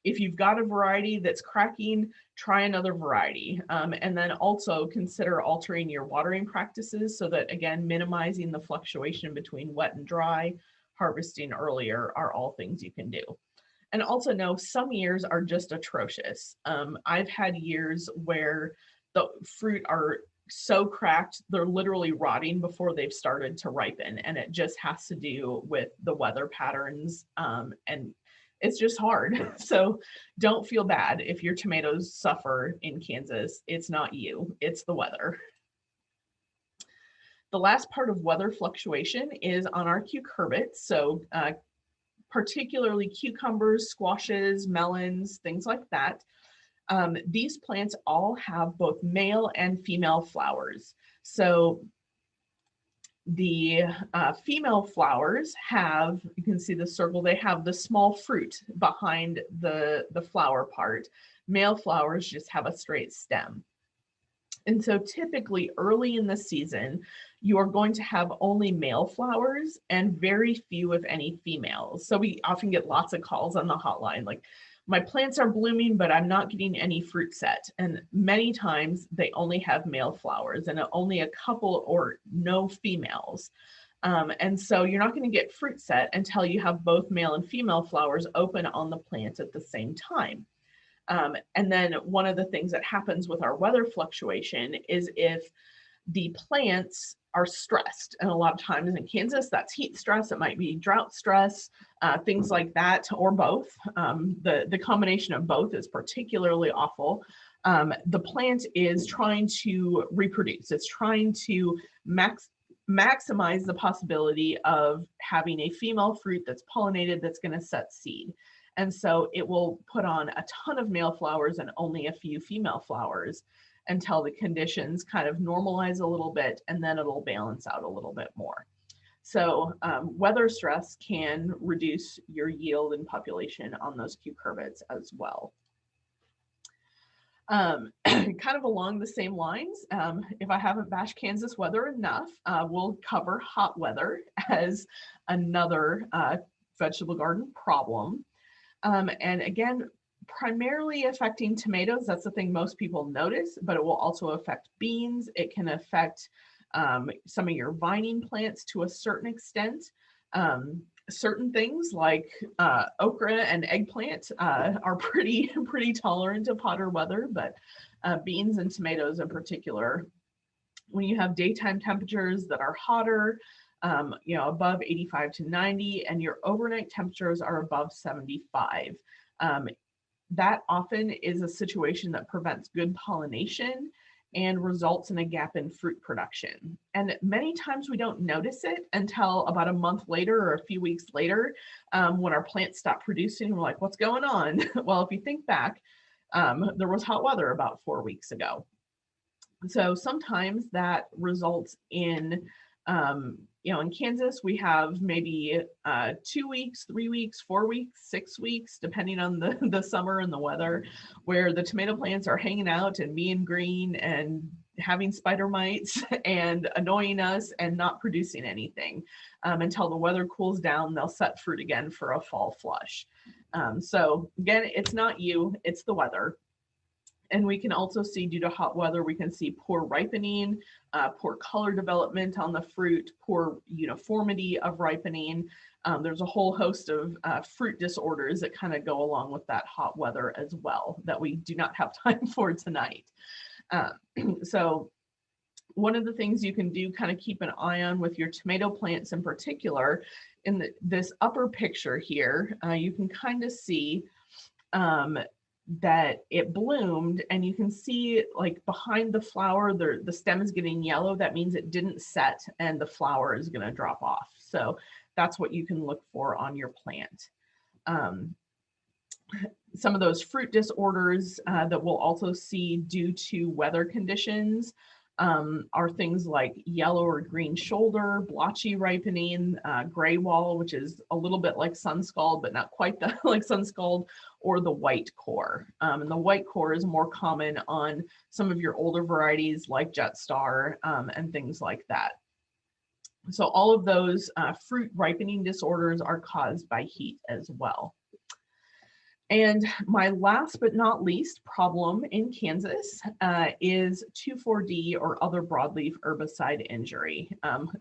Speaker 1: if you've got a variety that's cracking, try another variety. And then also consider altering your watering practices so that, again, minimizing the fluctuation between wet and dry, harvesting earlier are all things you can do. And also know some years are just atrocious. I've had years where the fruit are so cracked, they're literally rotting before they've started to ripen. And it just has to do with the weather patterns. And it's just hard. So don't feel bad if your tomatoes suffer in Kansas. It's not you, it's the weather. The last part of weather fluctuation is on our cucurbits. So particularly cucumbers, squashes, melons, things like that. These plants all have both male and female flowers. So the female flowers have, you can see the circle, they have the small fruit behind the flower part. Male flowers just have a straight stem. And so typically early in the season, you are going to have only male flowers and very few, if any, females. So we often get lots of calls on the hotline, like, my plants are blooming, but I'm not getting any fruit set. And many times they only have male flowers and only a couple or no females. And so you're not going to get fruit set until you have both male and female flowers open on the plant at the same time. And then one of the things that happens with our weather fluctuation is if the plants are stressed, and a lot of times in Kansas, that's heat stress, it might be drought stress, things like that, or both. The combination of both is particularly awful. The plant is trying to reproduce, it's trying to maximize the possibility of having a female fruit that's pollinated, that's going to set seed. And so it will put on a ton of male flowers and only a few female flowers until the conditions kind of normalize a little bit, and then it'll balance out a little bit more. So weather stress can reduce your yield and population on those cucurbits as well. Kind of along the same lines, if I haven't bashed Kansas weather enough, we'll cover hot weather as another vegetable garden problem. And again, primarily affecting tomatoes. That's the thing most people notice, but it will also affect beans. It can affect some of your vining plants to a certain extent. Certain things like okra and eggplant are pretty tolerant of hotter weather, but beans and tomatoes in particular, when you have daytime temperatures that are hotter, above 85 to 90, and your overnight temperatures are above 75, that often is a situation that prevents good pollination and results in a gap in fruit production. And many times we don't notice it until about a month later or a few weeks later, when our plants stop producing. We're like, what's going on? Well, if you think back, there was hot weather about 4 weeks ago. So sometimes that results in, in Kansas, we have maybe 2 weeks, 3 weeks, 4 weeks, 6 weeks, depending on the summer and the weather, where the tomato plants are hanging out and being green and having spider mites and annoying us and not producing anything until the weather cools down. They'll set fruit again for a fall flush. So again, it's not you, it's the weather. And we can also see, due to hot weather, we can see poor ripening, poor color development on the fruit, poor uniformity of ripening. There's a whole host of fruit disorders that kind of go along with that hot weather as well that we do not have time for tonight. So one of the things you can do, kind of keep an eye on with your tomato plants in particular, in this upper picture here, you can kind of see that it bloomed, and you can see like behind the flower, the stem is getting yellow. That means it didn't set and the flower is going to drop off. So that's what you can look for on your plant. Some of those fruit disorders that we'll also see due to weather conditions are things like yellow or green shoulder, blotchy ripening, gray wall, which is a little bit like sun scald, but not quite like sun scald, or the white core. And the white core is more common on some of your older varieties like Jetstar and things like that. So all of those fruit ripening disorders are caused by heat as well. And my last but not least problem in Kansas is 2,4-D or other broadleaf herbicide injury.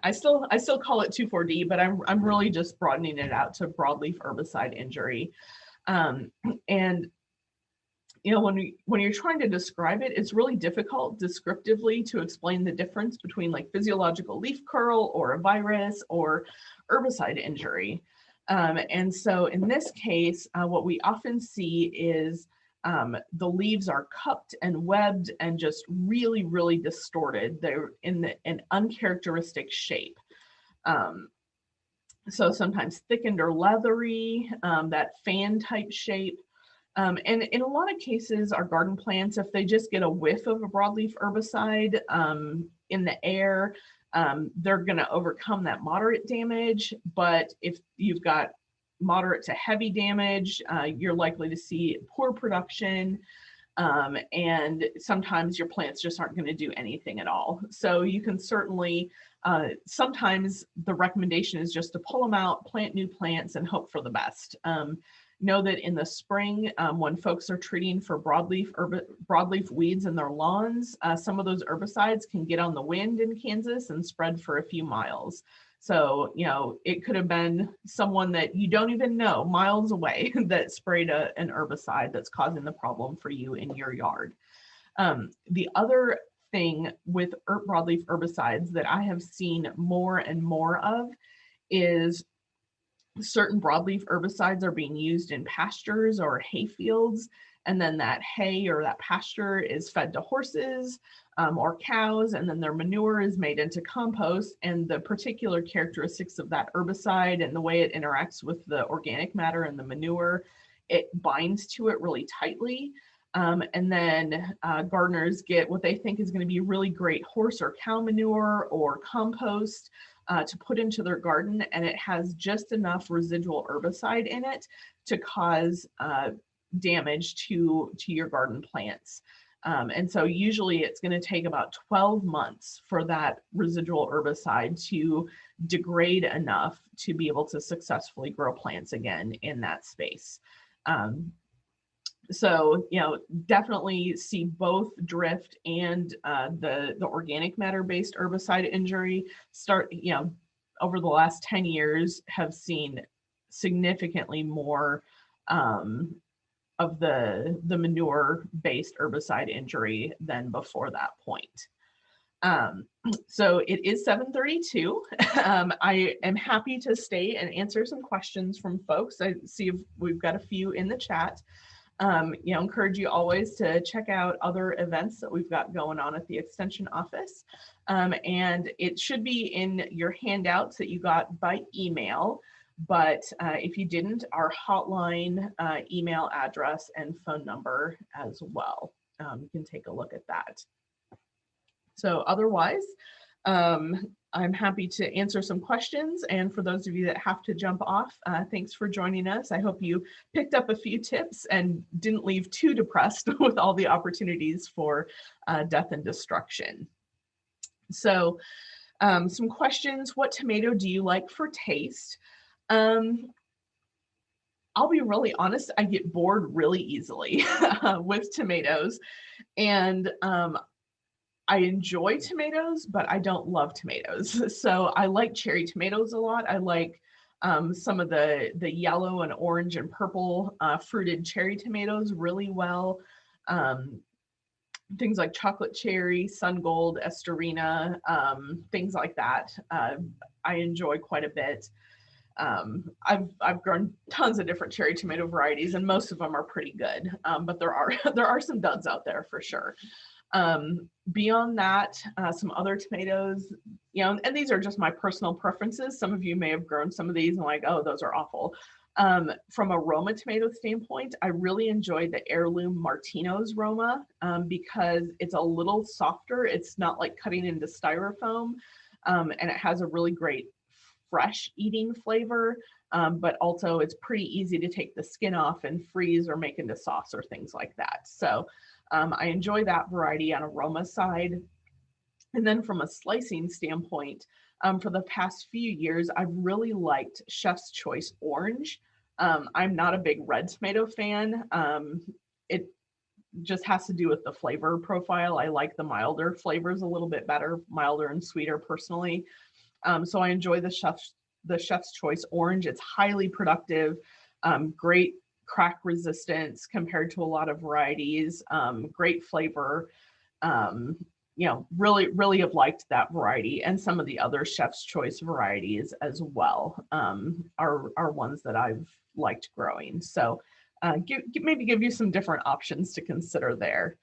Speaker 1: I still call it 2,4-D, but I'm really just broadening it out to broadleaf herbicide injury. And when you're trying to describe it, it's really difficult descriptively to explain the difference between like physiological leaf curl or a virus or herbicide injury. And so in this case, what we often see is the leaves are cupped and webbed and just really, really distorted. They're in an uncharacteristic shape. So sometimes thickened or leathery, that fan type shape. And in a lot of cases, our garden plants, if they just get a whiff of a broadleaf herbicide in the air, they're going to overcome that moderate damage. But if you've got moderate to heavy damage, you're likely to see poor production. And sometimes your plants just aren't going to do anything at all. So you can certainly, sometimes the recommendation is just to pull them out, plant new plants, and hope for the best. Know that in the spring, when folks are treating for broadleaf weeds in their lawns, some of those herbicides can get on the wind in Kansas and spread for a few miles. So, it could have been someone that you don't even know miles away that sprayed an herbicide that's causing the problem for you in your yard. The other thing with broadleaf herbicides that I have seen more and more of is certain broadleaf herbicides are being used in pastures or hay fields, and then that hay or that pasture is fed to horses or cows, and then their manure is made into compost, and the particular characteristics of that herbicide and the way it interacts with the organic matter in the manure, it binds to it really tightly. And then gardeners get what they think is going to be really great horse or cow manure or compost to put into their garden, and it has just enough residual herbicide in it to cause damage to your garden plants. And so usually it's going to take about 12 months for that residual herbicide to degrade enough to be able to successfully grow plants again in that space. So, definitely see both drift and the organic matter based herbicide injury start, over the last 10 years have seen significantly more of the manure-based herbicide injury than before that point. So it is 7:32. I am happy to stay and answer some questions from folks. I see if we've got a few in the chat. Encourage you always to check out other events that we've got going on at the Extension office. And it should be in your handouts that you got by email. But if you didn't, our hotline email address and phone number as well. You can take a look at that. So otherwise, I'm happy to answer some questions. And for those of you that have to jump off, thanks for joining us. I hope you picked up a few tips and didn't leave too depressed with all the opportunities for death and destruction. So some questions. What tomato do you like for taste? I'll be really honest, I get bored really easily with tomatoes, and I enjoy tomatoes, but I don't love tomatoes. So I like cherry tomatoes a lot. I like some of the yellow and orange and purple fruited cherry tomatoes really well. Things like chocolate cherry, sun gold, esterina, things like that. I enjoy quite a bit. I've grown tons of different cherry tomato varieties, and most of them are pretty good. But there are some duds out there for sure. Beyond that, some other tomatoes, and these are just my personal preferences. Some of you may have grown some of these and like, oh, those are awful. From a Roma tomato standpoint, I really enjoy the heirloom Martino's Roma because it's a little softer. It's not like cutting into styrofoam, and it has a really great fresh eating flavor, but also it's pretty easy to take the skin off and freeze or make into sauce or things like that. So I enjoy that variety on aroma side. And then from a slicing standpoint, for the past few years, I've really liked Chef's Choice Orange. I'm not a big red tomato fan. It just has to do with the flavor profile. I like the milder flavors a little bit better, milder and sweeter personally. So I enjoy the Chef's Choice Orange. It's highly productive, great crack resistance compared to a lot of varieties, great flavor. Really have liked that variety, and some of the other Chef's Choice varieties as well are ones that I've liked growing. So maybe give you some different options to consider there.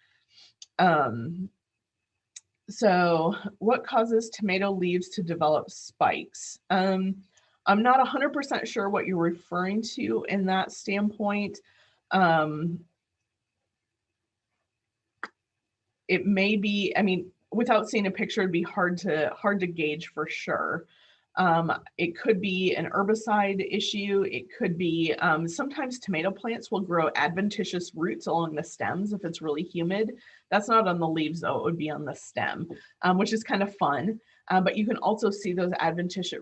Speaker 1: So what causes tomato leaves to develop spikes? I'm not 100% sure what you're referring to in that standpoint. It may be, without seeing a picture, it'd be hard to gauge for sure. It could be an herbicide issue. It could be, sometimes tomato plants will grow adventitious roots along the stems if it's really humid. That's not on the leaves though, it would be on the stem, which is kind of fun. But you can also see those adventitious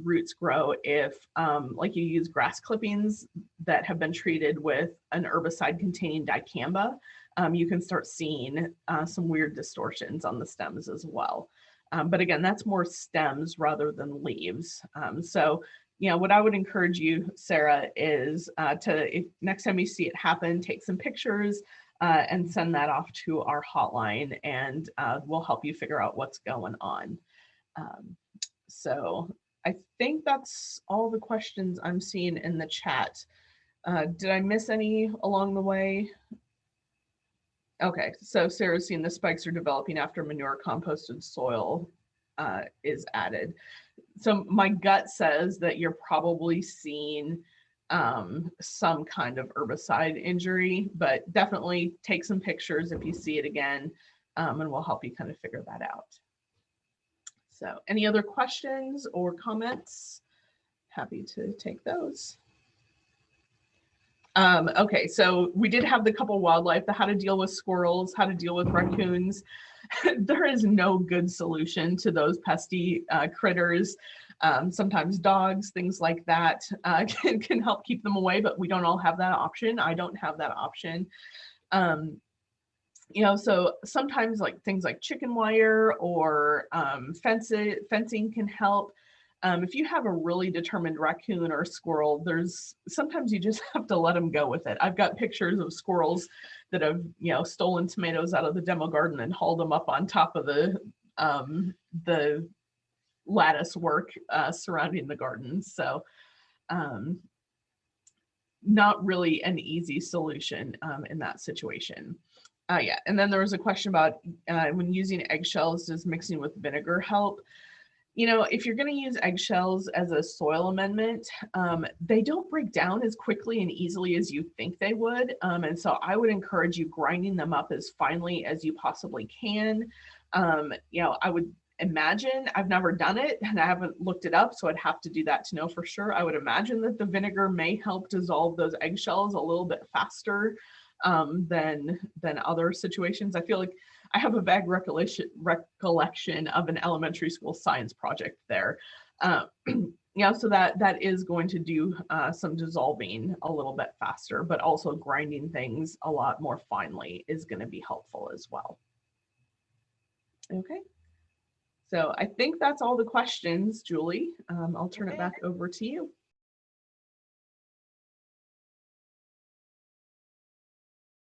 Speaker 1: roots grow if like you use grass clippings that have been treated with an herbicide containing dicamba. You can start seeing some weird distortions on the stems as well. But again, that's more stems rather than leaves. So, what I would encourage you, Sarah, is if next time you see it happen, take some pictures and send that off to our hotline, and we'll help you figure out what's going on. So I think that's all the questions I'm seeing in the chat. Did I miss any along the way? Okay, so Sarah's seeing the spikes are developing after manure composted soil is added. So my gut says that you're probably seeing some kind of herbicide injury, but definitely take some pictures if you see it again, and we'll help you kind of figure that out. So any other questions or comments? Happy to take those. Okay, so we did have the couple wildlife, the how to deal with squirrels, how to deal with raccoons. There is no good solution to those pesty critters. Sometimes dogs, things like that can help keep them away, but we don't all have that option. I don't have that option. So sometimes like things like chicken wire or fencing can help. If you have a really determined raccoon or squirrel, sometimes you just have to let them go with it. I've got pictures of squirrels that have, stolen tomatoes out of the demo garden and hauled them up on top of the lattice work surrounding the garden. So not really an easy solution in that situation. Yeah, and then there was a question about when using eggshells, does mixing with vinegar help? If you're going to use eggshells as a soil amendment, they don't break down as quickly and easily as you think they would. And so I would encourage you grinding them up as finely as you possibly can. I would imagine, I've never done it and I haven't looked it up, so I'd have to do that to know for sure. I would imagine that the vinegar may help dissolve those eggshells a little bit faster than other situations. I feel like I have a vague recollection of an elementary school science project there. So that is going to do some dissolving a little bit faster, but also grinding things a lot more finely is going to be helpful as well. Okay. So I think that's all the questions, Julie. I'll turn it back over to you.